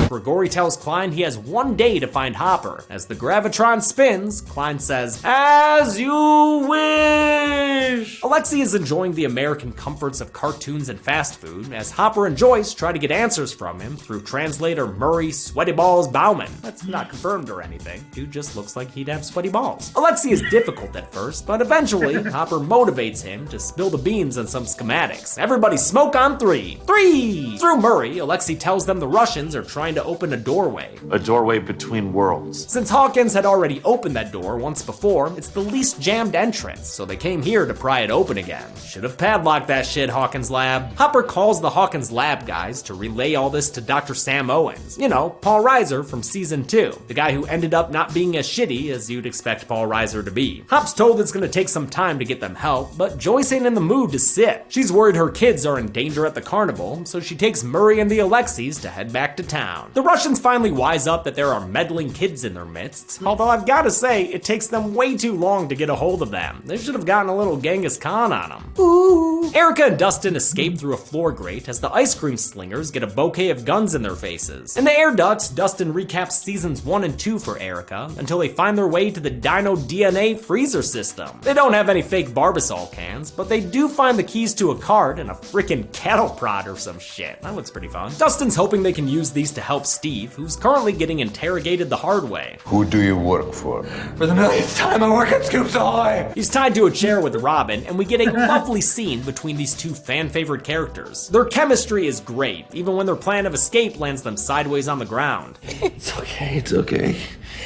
Grigori tells Klein he has 1 day to find Hopper. As the Gravitron spins, Klein says, "As you wish!" Alexei is enjoying the American comforts of cartoons and fast food, as Hopper and Joyce try to get answers from him through translator Murray Sweaty Balls Bauman. That's not confirmed or anything. Dude just looks like he'd have sweaty balls. Alexei is difficult at first, but eventually, Hopper motivates him to spill the beans on some schematics. Everybody smoke on 3. 3! Through Murray, Alexei tells them the Russians are trying to open a doorway. A doorway between worlds. Since Hawkins had already opened that door once before, it's the least jammed entrance, so they came here to pry it open again. Should have padlocked that shit, Hawkins Lab. Hopper calls the Hawkins Lab guys to relay all this to Dr. Sam Owens. You know, Paul Reiser from season 2, the guy who ended up not being as shitty as you'd expect Paul Reiser to be. Hop's told it's gonna take some time to get them help, but Joyce ain't in the mood to sit. She's worried her kids are in danger at the carnival, so she takes Murray and the Alexis to head back to town. The Russians finally wise up that there are meddling kids in their midst, although I've gotta say, it takes them way too long to get a hold of them. They should have gotten a little Genghis Khan on them. Ooh. Erica and Dustin escape through a floor grate as the ice cream slingers get a bouquet of guns in their faces. In the air ducts, Dustin recaps seasons 1 and 2 for Erica until they find their way to the Dino DNA freezer system. They don't have any fake Barbasol cans, but they do find the keys to a cart and a frickin' cattle prod or some shit. That looks pretty fun. Dustin's hoping they can use these to help Steve, who's currently getting interrogated the hard way. Who do you work for? For the millionth time, I work at Scoops Ahoy! He's tied to a chair with Robin, and we get a lovely scene between these two fan-favorite characters. Their chemistry is great, even when their plan of escape lands them sideways on the ground. It's okay, it's okay.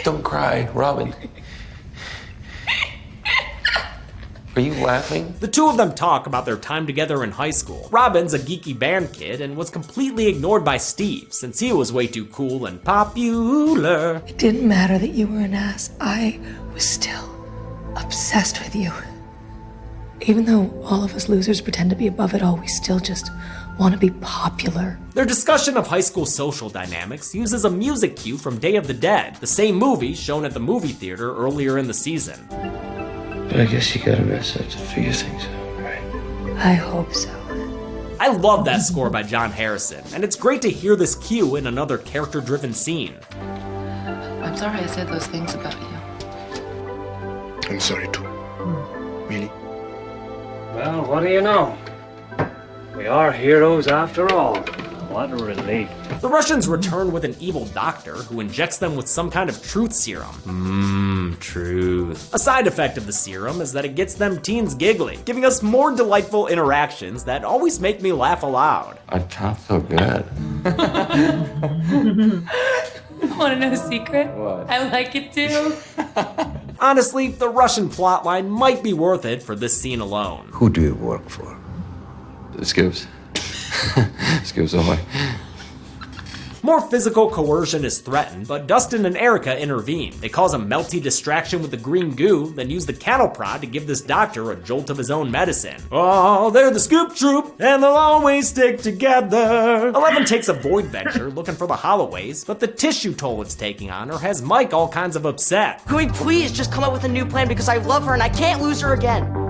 Don't cry, Robin. Are you laughing? The two of them talk about their time together in high school. Robin's a geeky band kid and was completely ignored by Steve since he was way too cool and popular. It didn't matter that you were an ass. I was still obsessed with you. Even though all of us losers pretend to be above it all, we still just want to be popular. Their discussion of high school social dynamics uses a music cue from Day of the Dead, the same movie shown at the movie theater earlier in the season. But I guess you gotta mess up to figure things out, right? I hope so. I love that score by John Harrison, and it's great to hear this cue in another character-driven scene. I'm sorry I said those things about you. I'm sorry too. Really? Well, what do you know? We are heroes after all. What a relief. The Russians return with an evil doctor who injects them with some kind of truth serum. Truth. A side effect of the serum is that it gets them teens giggling, giving us more delightful interactions that always make me laugh aloud. I can't feel good. Want to know a secret? What? I like it too. Honestly, the Russian plotline might be worth it for this scene alone. Who do you work for? Scoops. Scoops Ahoy. More physical coercion is threatened, but Dustin and Erica intervene. They cause a melty distraction with the green goo, then use the cattle prod to give this doctor a jolt of his own medicine. Oh, they're the Scoop Troop, and they'll always stick together. 11 takes a void venture looking for the Holloways, but the tissue toll it's taking on her has Mike all kinds of upset. Can we please just come up with a new plan because I love her and I can't lose her again?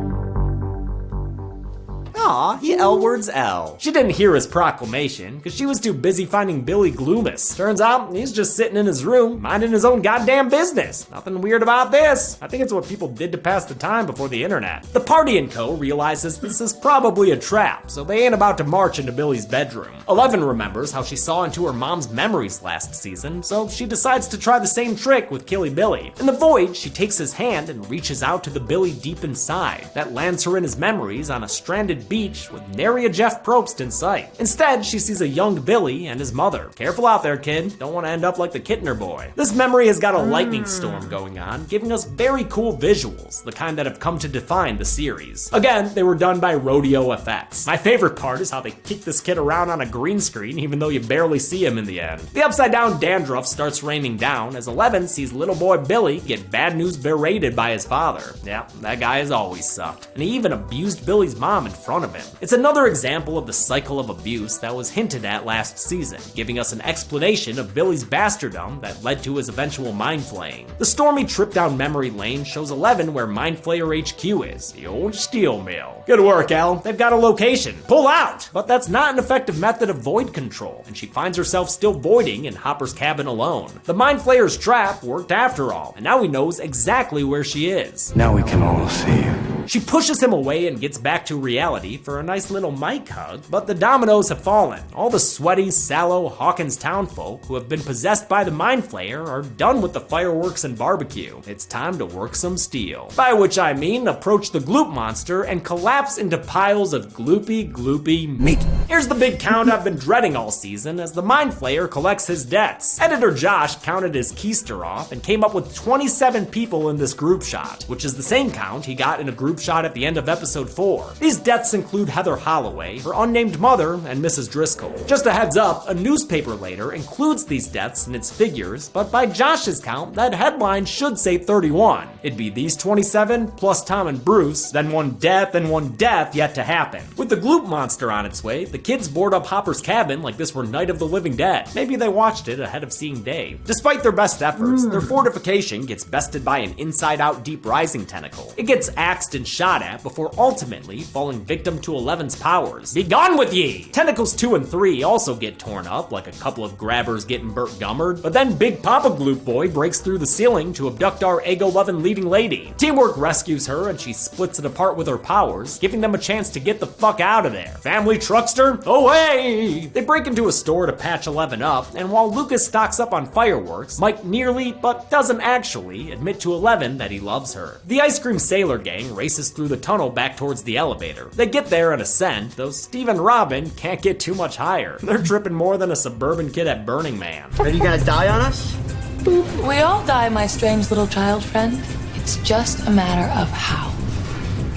Aw, he L-words L. She didn't hear his proclamation, because she was too busy finding Billy Gloomis. Turns out, he's just sitting in his room, minding his own goddamn business. Nothing weird about this. I think it's what people did to pass the time before the internet. The party and co realizes this is probably a trap, so they ain't about to march into Billy's bedroom. 11 remembers how she saw into her mom's memories last season, so she decides to try the same trick with Killy Billy. In the void, she takes his hand and reaches out to the Billy deep inside. That lands her in his memories on a stranded beach beach with nary a Jeff Probst in sight. Instead, she sees a young Billy and his mother. Careful out there, kid. Don't want to end up like the Kittner boy. This memory has got a lightning storm going on, giving us very cool visuals, the kind that have come to define the series. Again, they were done by Rodeo Effects. My favorite part is how they kick this kid around on a green screen even though you barely see him in the end. The upside down dandruff starts raining down as Eleven sees little boy Billy get bad news berated by his father. Yeah, that guy has always sucked. And he even abused Billy's mom in front of him. It's another example of the cycle of abuse that was hinted at last season, giving us an explanation of Billy's bastardom that led to his eventual mind flaying. The stormy trip down memory lane shows Eleven where Mind Flayer HQ is, the old steel mill. Good work, Elle. They've got a location. Pull out! But that's not an effective method of void control, and she finds herself still voiding in Hopper's cabin alone. The Mind Flayer's trap worked after all, and now he knows exactly where she is. Now we can all see you. She pushes him away and gets back to reality for a nice little Mike hug, but the dominoes have fallen. All the sweaty, sallow Hawkins townfolk who have been possessed by the Mind Flayer are done with the fireworks and barbecue. It's time to work some steel. By which I mean approach the gloop monster and collapse into piles of gloopy meat. Here's the big count I've been dreading all season as the Mind Flayer collects his debts. Editor Josh counted his keister off and came up with 27 people in this group shot, which is the same count he got in a group shot at the end of episode 4. These deaths include Heather Holloway, her unnamed mother, and Mrs. Driscoll. Just a heads up, a newspaper later includes these deaths in its figures, but by Josh's count, that headline should say 31. It'd be these 27 plus Tom and Bruce, then one death and one death yet to happen. With the gloop monster on its way, the kids board up Hopper's cabin like this were Night of the Living Dead. Maybe they watched it ahead of seeing Dave. Despite their best efforts, their fortification gets bested by an inside-out deep rising tentacle. It gets axed and shot at before ultimately falling victim to Eleven's powers. Be gone with ye! Tentacles 2 and 3 also get torn up, like a couple of grabbers getting Burt Gummered, but then Big Papa Gloop Boy breaks through the ceiling to abduct our Ego-lovin' leading lady. Teamwork rescues her and she splits it apart with her powers, giving them a chance to get the fuck out of there. Family truckster, away! They break into a store to patch Eleven up, and while Lucas stocks up on fireworks, Mike nearly, but doesn't actually, admit to Eleven that he loves her. The Ice Cream Sailor gang races through the tunnel back towards the elevator. They get there and ascend, though Steve and Robin can't get too much higher. They're tripping more than a suburban kid at Burning Man. Are you gonna die on us? We all die, my strange little child friend. It's just a matter of how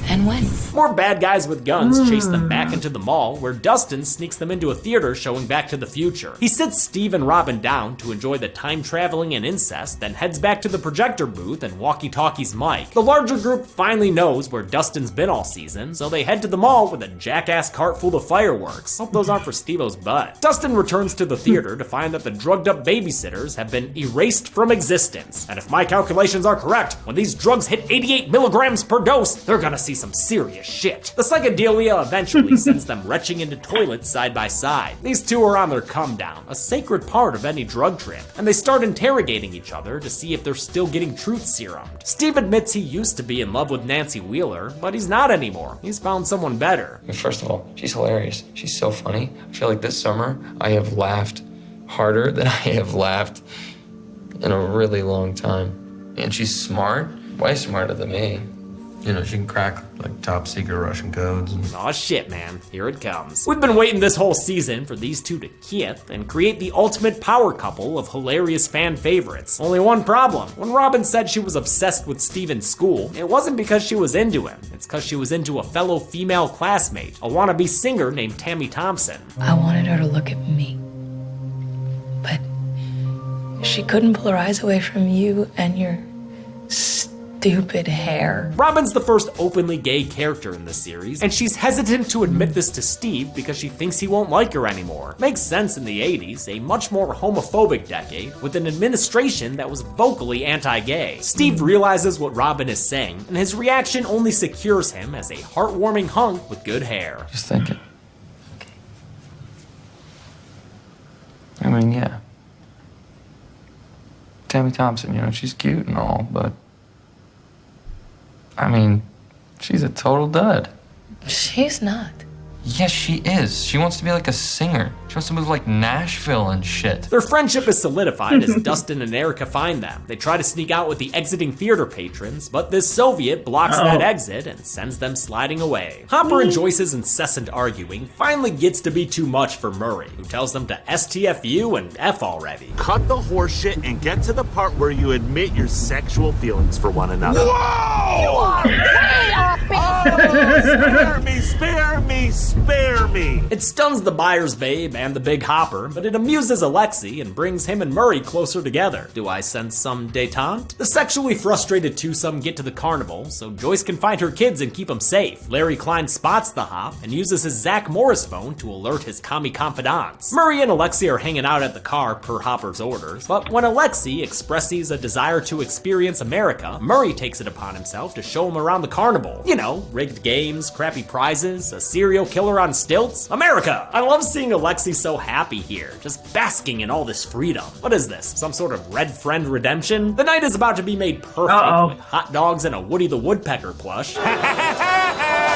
and when. More bad guys with guns chase them back into the mall, where Dustin sneaks them into a theater showing Back to the Future. He sits Steve and Robin down to enjoy the time traveling and incest, then heads back to the projector booth and walkie-talkies Mike. The larger group finally knows where Dustin's been all season, so they head to the mall with a jackass cart full of fireworks. Hope those aren't for Steve-O's butt. Dustin returns to the theater to find that the drugged up babysitters have been erased from existence. And if my calculations are correct, when these drugs hit 88 milligrams per dose, they're gonna see some serious shit. The psychedelia eventually sends them retching into toilets side by side. These two are on their come down, a sacred part of any drug trip, and they start interrogating each other to see if they're still getting truth serum. Steve admits he used to be in love with Nancy Wheeler, but he's not anymore. He's found someone better. First of all, she's hilarious. She's so funny. I feel like this summer I have laughed harder than I have laughed in a really long time. And she's smart, way smarter than me. You know, she can crack like top secret Russian codes. Aw shit, man. Here it comes. We've been waiting this whole season for these two to kiss and create the ultimate power couple of hilarious fan favorites. Only one problem. When Robin said she was obsessed with Steve in school, it wasn't because she was into him. It's because she was into a fellow female classmate, a wannabe singer named Tammy Thompson. I wanted her to look at me. But she couldn't pull her eyes away from you and your stupid hair. Robin's the first openly gay character in the series, and she's hesitant to admit this to Steve because she thinks he won't like her anymore. Makes sense in the 80s, a much more homophobic decade, with an administration that was vocally anti-gay. Steve realizes what Robin is saying, and his reaction only secures him as a heartwarming hunk with good hair. Just thinking. I mean, yeah. Tammy Thompson, you know, she's cute and all, but I mean, she's a total dud. She's not. Yes, she is. She wants to be like a singer. She wants to move like Nashville and shit. Their friendship is solidified as Dustin and Erica find them. They try to sneak out with the exiting theater patrons, but this Soviet blocks that exit and sends them sliding away. Hopper and Joyce's incessant arguing finally gets to be too much for Murray, who tells them to STFU and F already. Cut the horseshit and get to the part where you admit your sexual feelings for one another. You are way off base. Spare me! It stuns the Byers babe and the Big Hopper, but it amuses Alexei and brings him and Murray closer together. Do I sense some détente? The sexually frustrated twosome get to the carnival, so Joyce can find her kids and keep them safe. Larry Klein spots the hop and uses his Zach Morris phone to alert his commie confidants. Murray and Alexei are hanging out at the car per Hopper's orders, but when Alexei expresses a desire to experience America, Murray takes it upon himself to show him around the carnival. You know, rigged games, crappy prizes, a serial killer on stilts. America! I love seeing Alexei so happy here, just basking in all this freedom. What is this, some sort of Red Friend redemption? The night is about to be made perfect with hot dogs and a Woody the Woodpecker plush.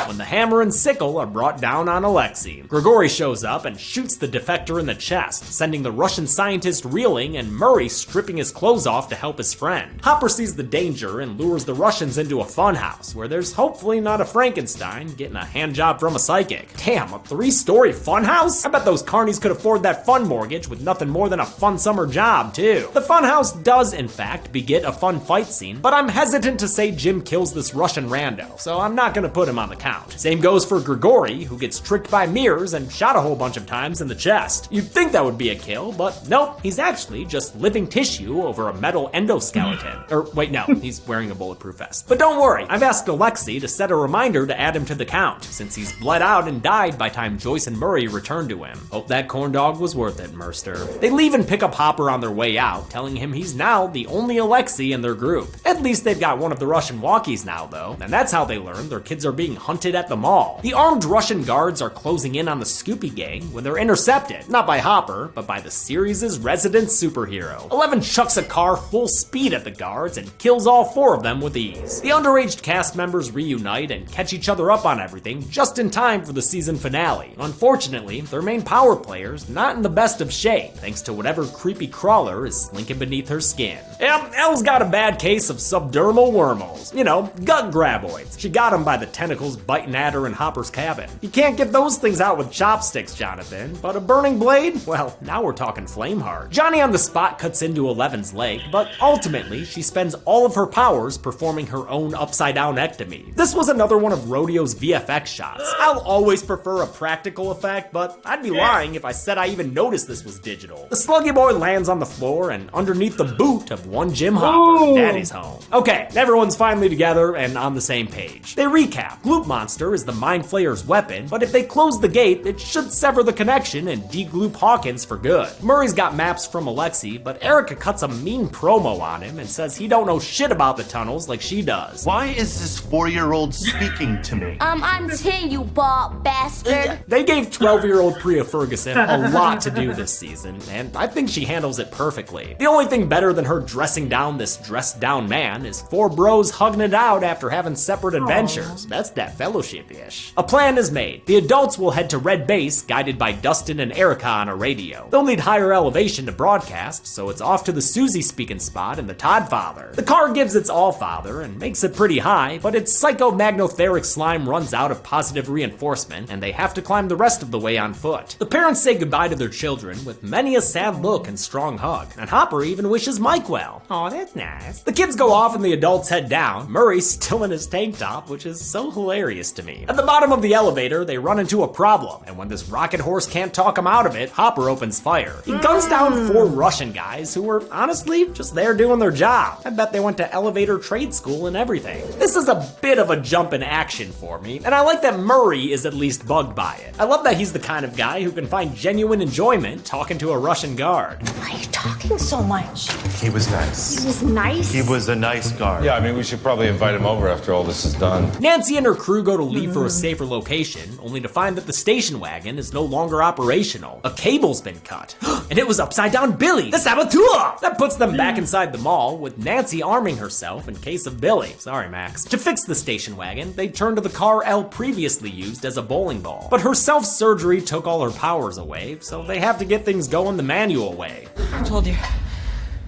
When the hammer and sickle are brought down on Alexei, Grigori shows up and shoots the defector in the chest, sending the Russian scientist reeling and Murray stripping his clothes off to help his friend. Hopper sees the danger and lures the Russians into a funhouse, where there's hopefully not a Frankenstein getting a handjob from a psychic. Damn, a 3-story funhouse? I bet those carnies could afford that fun mortgage with nothing more than a fun summer job, too. The funhouse does, in fact, beget a fun fight scene, but I'm hesitant to say Jim kills this Russian rando, so I'm not gonna put him on the count. Same goes for Grigori, who gets tricked by mirrors and shot a whole bunch of times in the chest. You'd think that would be a kill, but nope, he's actually just living tissue over a metal endoskeleton. Or wait, no, he's wearing a bulletproof vest. But don't worry, I've asked Alexei to set a reminder to add him to the count, since he's bled out and died by time Joyce and Murray return to him. Hope that corn dog was worth it, Merster. They leave and pick up Hopper on their way out, telling him he's now the only Alexei in their group. At least they've got one of the Russian walkies now, though, and that's how they learn their kids are being hunted at the mall. The armed Russian guards are closing in on the Scoopy gang when they're intercepted, not by Hopper, but by the series' resident superhero. 11 chucks a car full speed at the guards and kills all 4 of them with ease. The underage cast members reunite and catch each other up on everything just in time for the season finale. Unfortunately, their main power player's not in the best of shape, thanks to whatever creepy crawler is slinking beneath her skin. Yep, Elle's got a bad case of subdermal wormholes. You know, gut graboids. She got them by the tentacles biting at her in Hopper's cabin. You can't get those things out with chopsticks, Jonathan, but a burning blade? Well, now we're talking flame hard. Johnny on the spot cuts into 11's leg, but ultimately, she spends all of her powers performing her own upside-down ectomy. This was another one of Rodeo's VFX shots. I'll always prefer a practical effect, but I'd be lying if I said I even noticed this was digital. The sluggy boy lands on the floor and underneath the boot of one Jim Hopper. Daddy's home. Okay, everyone's finally together and on the same page. They recap. Gloop Monster is the Mind Flayer's weapon, but if they close the gate, it should sever the connection and de-gloop Hawkins for good. Murray's got maps from Alexei, but Erica cuts a mean promo on him and says he don't know shit about the tunnels like she does. Why is this 4-year-old speaking to me? I'm 10, you bald bastard. They gave 12-year-old Priya Ferguson a lot to do this season, and I think she handles it perfectly. The only thing better than her dressing down this dressed-down man is 4 bros hugging it out after having separate adventures. That's that fellowship-ish. A plan is made. The adults will head to Red Base, guided by Dustin and Erica on a radio. They'll need higher elevation to broadcast, so it's off to the Susie speaking spot in the Toddfather. The car gives its all-father and makes it pretty high, but its psychomagnetheric slime runs out of positive reinforcement, and they have to climb the rest of the way on foot. The parents say goodbye to their children with many a sad look and strong hug, and Hopper even wishes Mike well. Aw, that's nice. The kids go off and the adults head down, Murray's still in his tank top, which is so hilarious to me. At the bottom of the elevator, they run into a problem, and when this rocket horse can't talk him out of it, Hopper opens fire. He guns down 4 Russian guys who were honestly just there doing their job. I bet they went to elevator trade school and everything. This is a bit of a jump in action for me, and I like that Murray is at least bugged by it. I love that he's the kind of guy who can find genuine enjoyment talking to a Russian guard. Why are you talking so much? He was nice. He was nice? He was a nice guard. Yeah, I mean, we should probably invite him over after all this is done. Nancy and her crew go to leave for a safer location, only to find that the station wagon is no longer operational. A cable's been cut, and it was Upside Down Billy, the saboteur! That puts them back inside the mall, with Nancy arming herself in case of Billy. Sorry, Max. To fix the station wagon, they turn to the car Elle previously used as a bowling ball. But her self-surgery took all her powers away, so they have to get things going the manual way. I told you.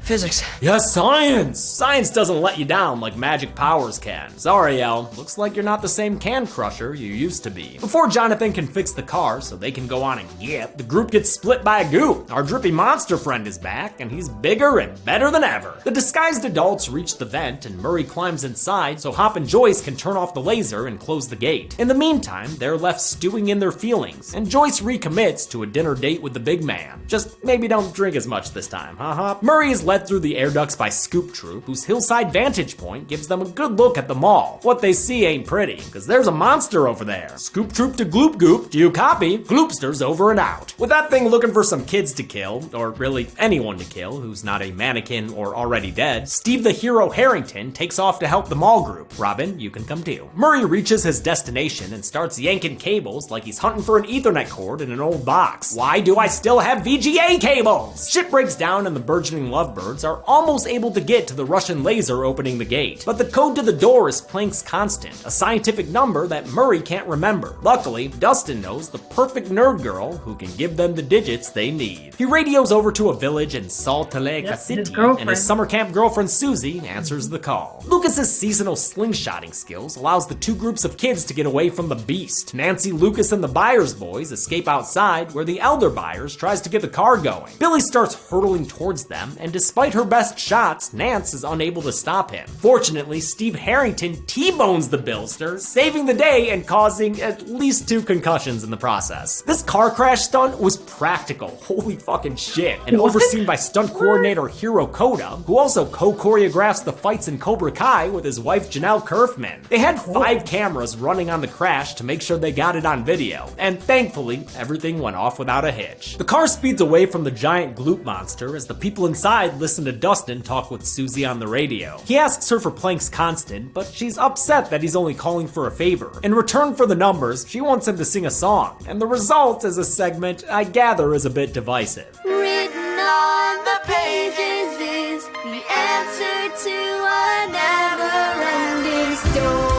Physics. Yes, science! Science doesn't let you down like magic powers can. Sorry, Elle. Looks like you're not the same can crusher you used to be. Before Jonathan can fix the car so they can go on and get, the group gets split by a goop. Our drippy monster friend is back, and he's bigger and better than ever. The disguised adults reach the vent, and Murray climbs inside so Hop and Joyce can turn off the laser and close the gate. In the meantime, they're left stewing in their feelings, and Joyce recommits to a dinner date with the big man. Just maybe don't drink as much this time, huh, Hop? Murray is led through the air ducts by Scoop Troop, whose hillside vantage point gives them a good look at the mall. What they see ain't pretty, because there's a monster over there. Scoop Troop to Gloop Goop, do you copy? Gloopster's over and out. With that thing looking for some kids to kill, or really anyone to kill who's not a mannequin or already dead, Steve the Hero Harrington takes off to help the mall group. Robin, you can come too. Murray reaches his destination and starts yanking cables like he's hunting for an Ethernet cord in an old box. Why do I still have VGA cables? Shit breaks down and the burgeoning lovebirds are almost able to get to the Russian laser opening the gate. But the code to the door is Planck's constant, a scientific number that Murray can't remember. Luckily, Dustin knows the perfect nerd girl who can give them the digits they need. He radios over to a village in Salt Lake City, and his summer camp girlfriend Susie answers the call. Lucas's seasonal slingshotting skills allows the two groups of kids to get away from the beast. Nancy, Lucas, and the Byers boys escape outside, where the elder Byers tries to get the car going. Billy starts hurtling towards them, and despite her best shots, Nance is unable to stop him. Fortunately, Steve Harrington T-bones the Billster, saving the day and causing at least 2 concussions in the process. This car crash stunt was practical, holy fucking shit, and overseen by stunt coordinator Hiro Koda, who also co-choreographs the fights in Cobra Kai with his wife Janelle Kerfman. They had 5 cameras running on the crash to make sure they got it on video, and thankfully, everything went off without a hitch. The car speeds away from the giant gloop monster as the people inside listen to Dustin talk with Susie on the radio. He asks her for Planck's constant, but she's upset that he's only calling for a favor. In return for the numbers, she wants him to sing a song, and the result is a segment I gather is a bit divisive. Written on the pages is the answer to a never-ending story.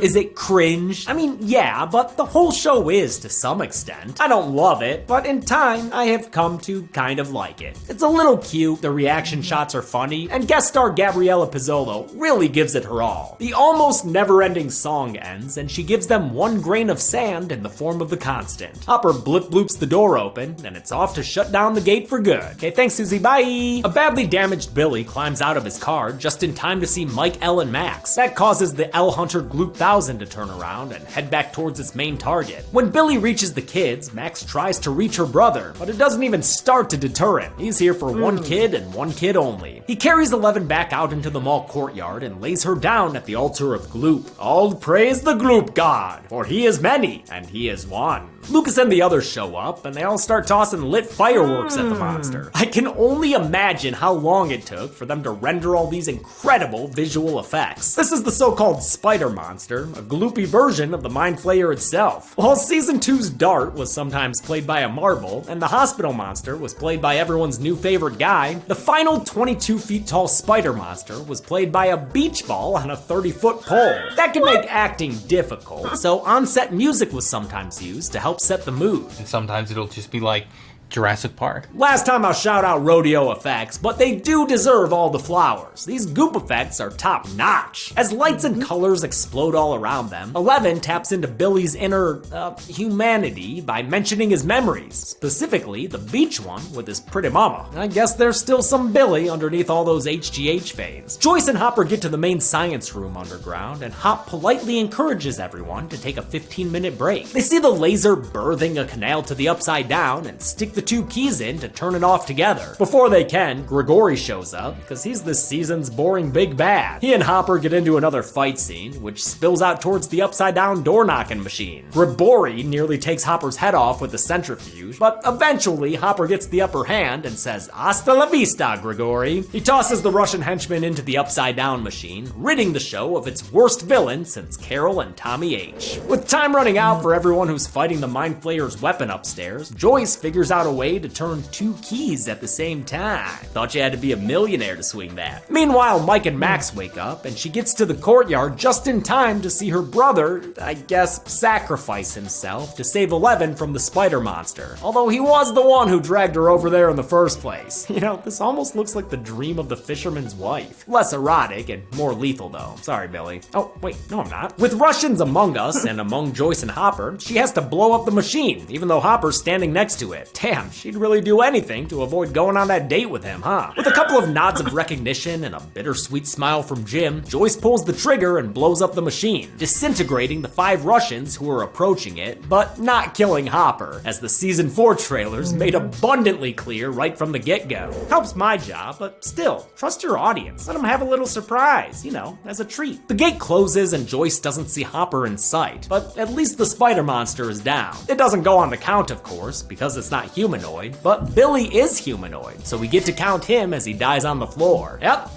Is it cringe? I mean, yeah, but the whole show is to some extent. I don't love it, but in time, I have come to kind of like it. It's a little cute, the reaction shots are funny, and guest star Gabriella Pizzolo really gives it her all. The almost never-ending song ends, and she gives them 1 grain of sand in the form of the constant. Hopper blip bloops the door open, and it's off to shut down the gate for good. Okay, thanks Susie, bye! A badly damaged Billy climbs out of his car just in time to see Mike, Elle, and Max. That causes the Elle Hunter Gloop 1000 to turn around and head back towards its main target. When Billy reaches the kids, Max tries to reach her brother, but it doesn't even start to deter him. He's here for 1 kid and 1 kid only. He carries 11 back out into the mall courtyard and lays her down at the altar of Gloop. All praise the Gloop god, for he is many and he is one. Lucas and the others show up, and they all start tossing lit fireworks at the monster. I can only imagine how long it took for them to render all these incredible visual effects. This is the so-called spider monster, a gloopy version of the Mind Flayer itself. While Season 2's Dart was sometimes played by a marble, and the hospital monster was played by everyone's new favorite guy, the final 22 feet tall spider monster was played by a beach ball on a 30-foot pole. That can make acting difficult, so on-set music was sometimes used to help set the mood. And sometimes it'll just be like Jurassic Park. Last time I'll shout out rodeo effects, but they do deserve all the flowers. These goop effects are top notch. As lights and colors explode all around them, 11 taps into Billy's inner, humanity by mentioning his memories, specifically the beach one with his pretty mama. I guess there's still some Billy underneath all those HGH fades. Joyce and Hopper get to the main science room underground, and Hop politely encourages everyone to take a 15-minute break. They see the laser birthing a canal to the upside down and stick the the two keys in to turn it off together. Before they can, Grigori shows up, because he's this season's boring big bad. He and Hopper get into another fight scene, which spills out towards the upside-down door-knocking machine. Grigori nearly takes Hopper's head off with the centrifuge, but eventually Hopper gets the upper hand and says, "Hasta la vista, Grigori." He tosses the Russian henchman into the upside-down machine, ridding the show of its worst villain since Carol and Tommy H. With time running out for everyone who's fighting the Mind Flayer's weapon upstairs, Joyce figures out a way to turn two keys at the same time. Thought you had to be a millionaire to swing that. Meanwhile, Mike and Max wake up, and she gets to the courtyard just in time to see her brother, I guess, sacrifice himself to save Eleven from the spider monster. Although he was the one who dragged her over there in the first place. You know, this almost looks like the dream of the fisherman's wife. Less erotic and more lethal though. Sorry, Billy. Oh, wait, no I'm not. With Russians among us and among Joyce and Hopper, she has to blow up the machine, even though Hopper's standing next to it. Damn, she'd really do anything to avoid going on that date with him, huh? With a couple of nods of recognition and a bittersweet smile from Jim, Joyce pulls the trigger and blows up the machine, disintegrating the 5 Russians who are approaching it, but not killing Hopper, as the season 4 trailers made abundantly clear right from the get-go. Helps my job, but still, trust your audience. Let them have a little surprise, you know, as a treat. The gate closes and Joyce doesn't see Hopper in sight, but at least the spider monster is down. It doesn't go on the count, of course, because it's not humanoid, but Billy is humanoid, so we get to count him as he dies on the floor. Yep,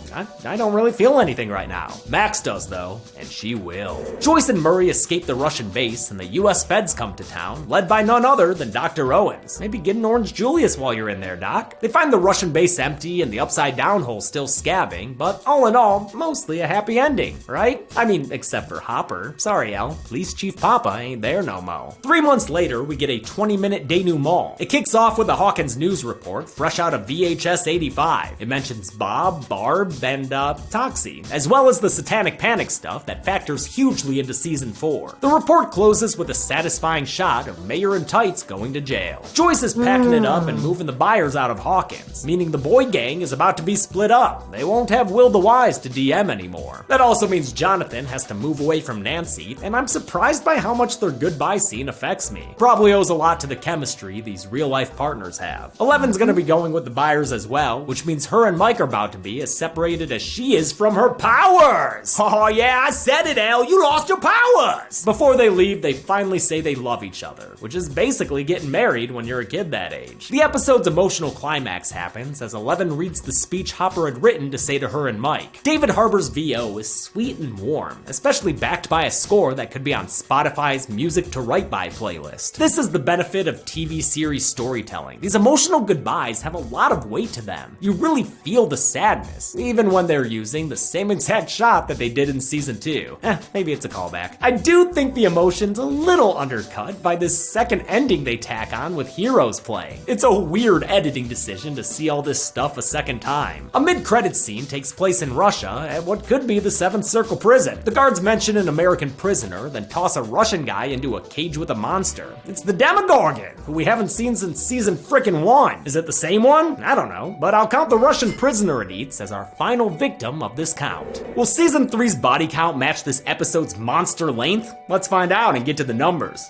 I don't really feel anything right now. Max does though, and she will. Joyce and Murray escape the Russian base and the US feds come to town, led by none other than Dr. Owens. Maybe get an Orange Julius while you're in there, Doc. They find the Russian base empty and the upside down hole still scabbing, but all in all, mostly a happy ending, right? I mean, except for Hopper. Sorry, El, Police Chief Papa ain't there no mo. 3 months later, we get a 20-minute denouement. It kicks off with a Hawkins news report fresh out of VHS 85. It mentions Bob, Barb, and Toxie, as well as the satanic panic stuff that factors hugely into season 4. The report closes with a satisfying shot of Mayor in tights going to jail. Joyce is packing it up and moving the buyers out of Hawkins, meaning the boy gang is about to be split up. They won't have Will the Wise to DM anymore. That also means Jonathan has to move away from Nancy, and I'm surprised by how much their goodbye scene affects me. Probably owes a lot to the chemistry these real-life partners have. Eleven's gonna be going with the buyers as well, which means her and Mike are about to be as separated as she is from her powers. Oh yeah, I said it, Elle, you lost your powers. Before they leave, they finally say they love each other, which is basically getting married when you're a kid that age. The episode's emotional climax happens as Eleven reads the speech Hopper had written to say to her and Mike. David Harbour's VO is sweet and warm, especially backed by a score that could be on Spotify's Music to Write By playlist. This is the benefit of TV series storytelling. These emotional goodbyes have a lot of weight to them. You really feel the sadness, even when they're using the same exact shot that they did in season 2. Maybe it's a callback. I do think the emotion's a little undercut by this second ending they tack on with Heroes playing. It's a weird editing decision to see all this stuff a second time. A mid-credits scene takes place in Russia at what could be the Seventh Circle prison. The guards mention an American prisoner, then toss a Russian guy into a cage with a monster. It's the Demogorgon, who we haven't seen since season frickin' 1. Is it the same one? I don't know, but I'll count the Russian prisoner it eats as our final victim of this count. Will season 3's body count match this episode's monster length? Let's find out and get to the numbers.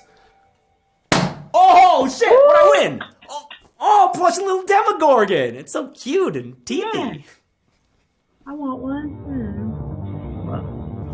Oh shit, what'd I win? Oh, plush little Demogorgon. It's so cute and teethy. Yeah. I want one.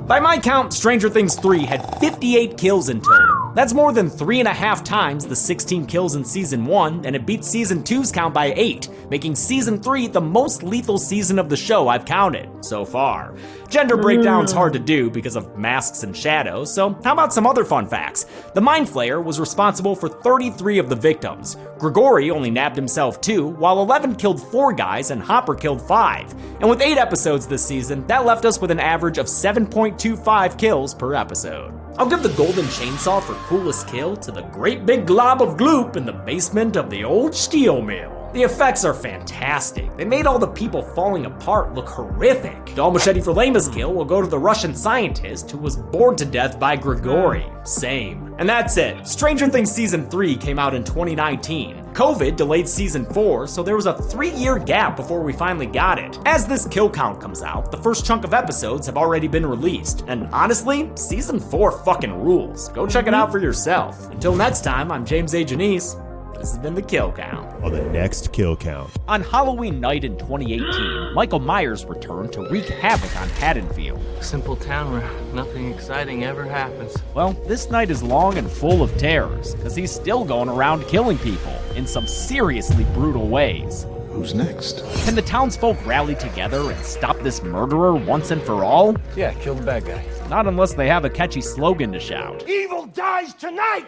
By my count, Stranger Things 3 had 58 kills in total. That's more than 3.5 times the 16 kills in season 1, and it beats season 2's count by 8, making season 3 the most lethal season of the show I've counted so far. Gender breakdown's hard to do because of masks and shadows, so how about some other fun facts? The Mind Flayer was responsible for 33 of the victims. Grigori only nabbed himself 2, while 11 killed 4 guys and Hopper killed 5. And with 8 episodes this season, that left us with an average of 7.25 kills per episode. I'll give the golden chainsaw for coolest kill to the great big glob of gloop in the basement of the old steel mill. The effects are fantastic. They made all the people falling apart look horrific. Doll machete for lamest kill will go to the Russian scientist who was bored to death by Grigori. Same. And that's it. Stranger Things Season 3 came out in 2019. COVID delayed Season 4, so there was a 3-year gap before we finally got it. As this kill count comes out, the first chunk of episodes have already been released. And honestly, Season 4 fucking rules. Go check it out for yourself. Until next time, I'm James A. Janice. This has been the Kill Count. On the next Kill Count. On Halloween night in 2018, Michael Myers returned to wreak havoc on Haddonfield. Simple town where nothing exciting ever happens. Well, this night is long and full of terrors, because he's still going around killing people in some seriously brutal ways. Who's next? Can the townsfolk rally together and stop this murderer once and for all? Yeah, kill the bad guy. Not unless they have a catchy slogan to shout. Evil dies tonight!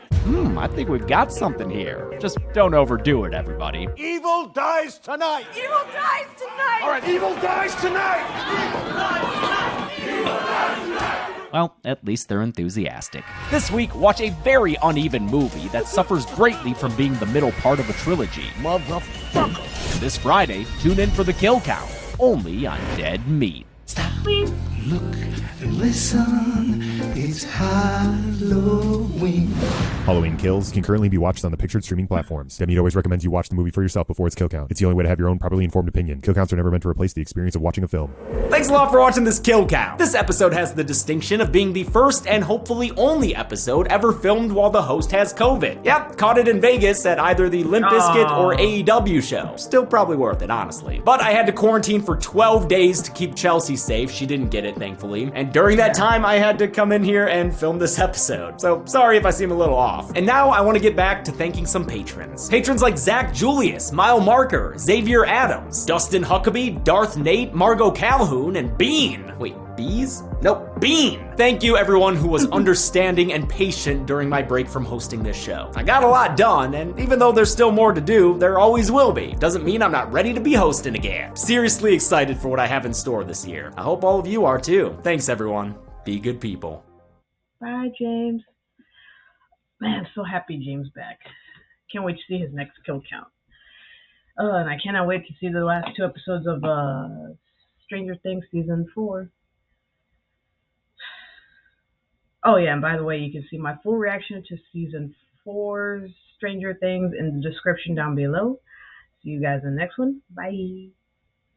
I think we've got something here. Just don't overdo it, everybody. Evil dies tonight! Evil dies tonight! All right, evil dies tonight! Evil dies tonight! Evil dies tonight! Well, at least they're enthusiastic. This week, watch a very uneven movie that suffers greatly from being the middle part of a trilogy. Motherfucker! And this Friday, tune in for the Kill Count, only on Dead Meat. Stop, please. Look and listen, it's Halloween. Halloween Kills can currently be watched on the pictured streaming platforms. Dead Meat always recommends you watch the movie for yourself before its kill count. It's the only way to have your own properly informed opinion. Kill counts are never meant to replace the experience of watching a film. Thanks a lot for watching this Kill Count. This episode has the distinction of being the first and hopefully only episode ever filmed while the host has COVID. Yep, caught it in Vegas at either the Limp Bizkit or AEW show. Still probably worth it, honestly. But I had to quarantine for 12 days to keep Chelsea safe. She didn't get it, thankfully. And during that time, I had to come in here and film this episode. So sorry if I seem a little off. And now I want to get back to thanking some patrons. Patrons like Zach Julius, Mile Marker, Xavier Adams, Dustin Huckabee, Darth Nate, Margot Calhoun, and Bean. Wait, Bees? Nope, Bean! Thank you everyone who was understanding and patient during my break from hosting this show. I got a lot done, and even though there's still more to do, there always will be. Doesn't mean I'm not ready to be hosting again. Seriously excited for what I have in store this year. I hope all of you are too. Thanks everyone. Be good people. Bye, James. Man, so happy James back. Can't wait to see his next kill count. And I cannot wait to see the last 2 episodes of Stranger Things Season 4. Oh yeah, and by the way, you can see my full reaction to Season 4's Stranger Things in the description down below. See you guys in the next one. Bye.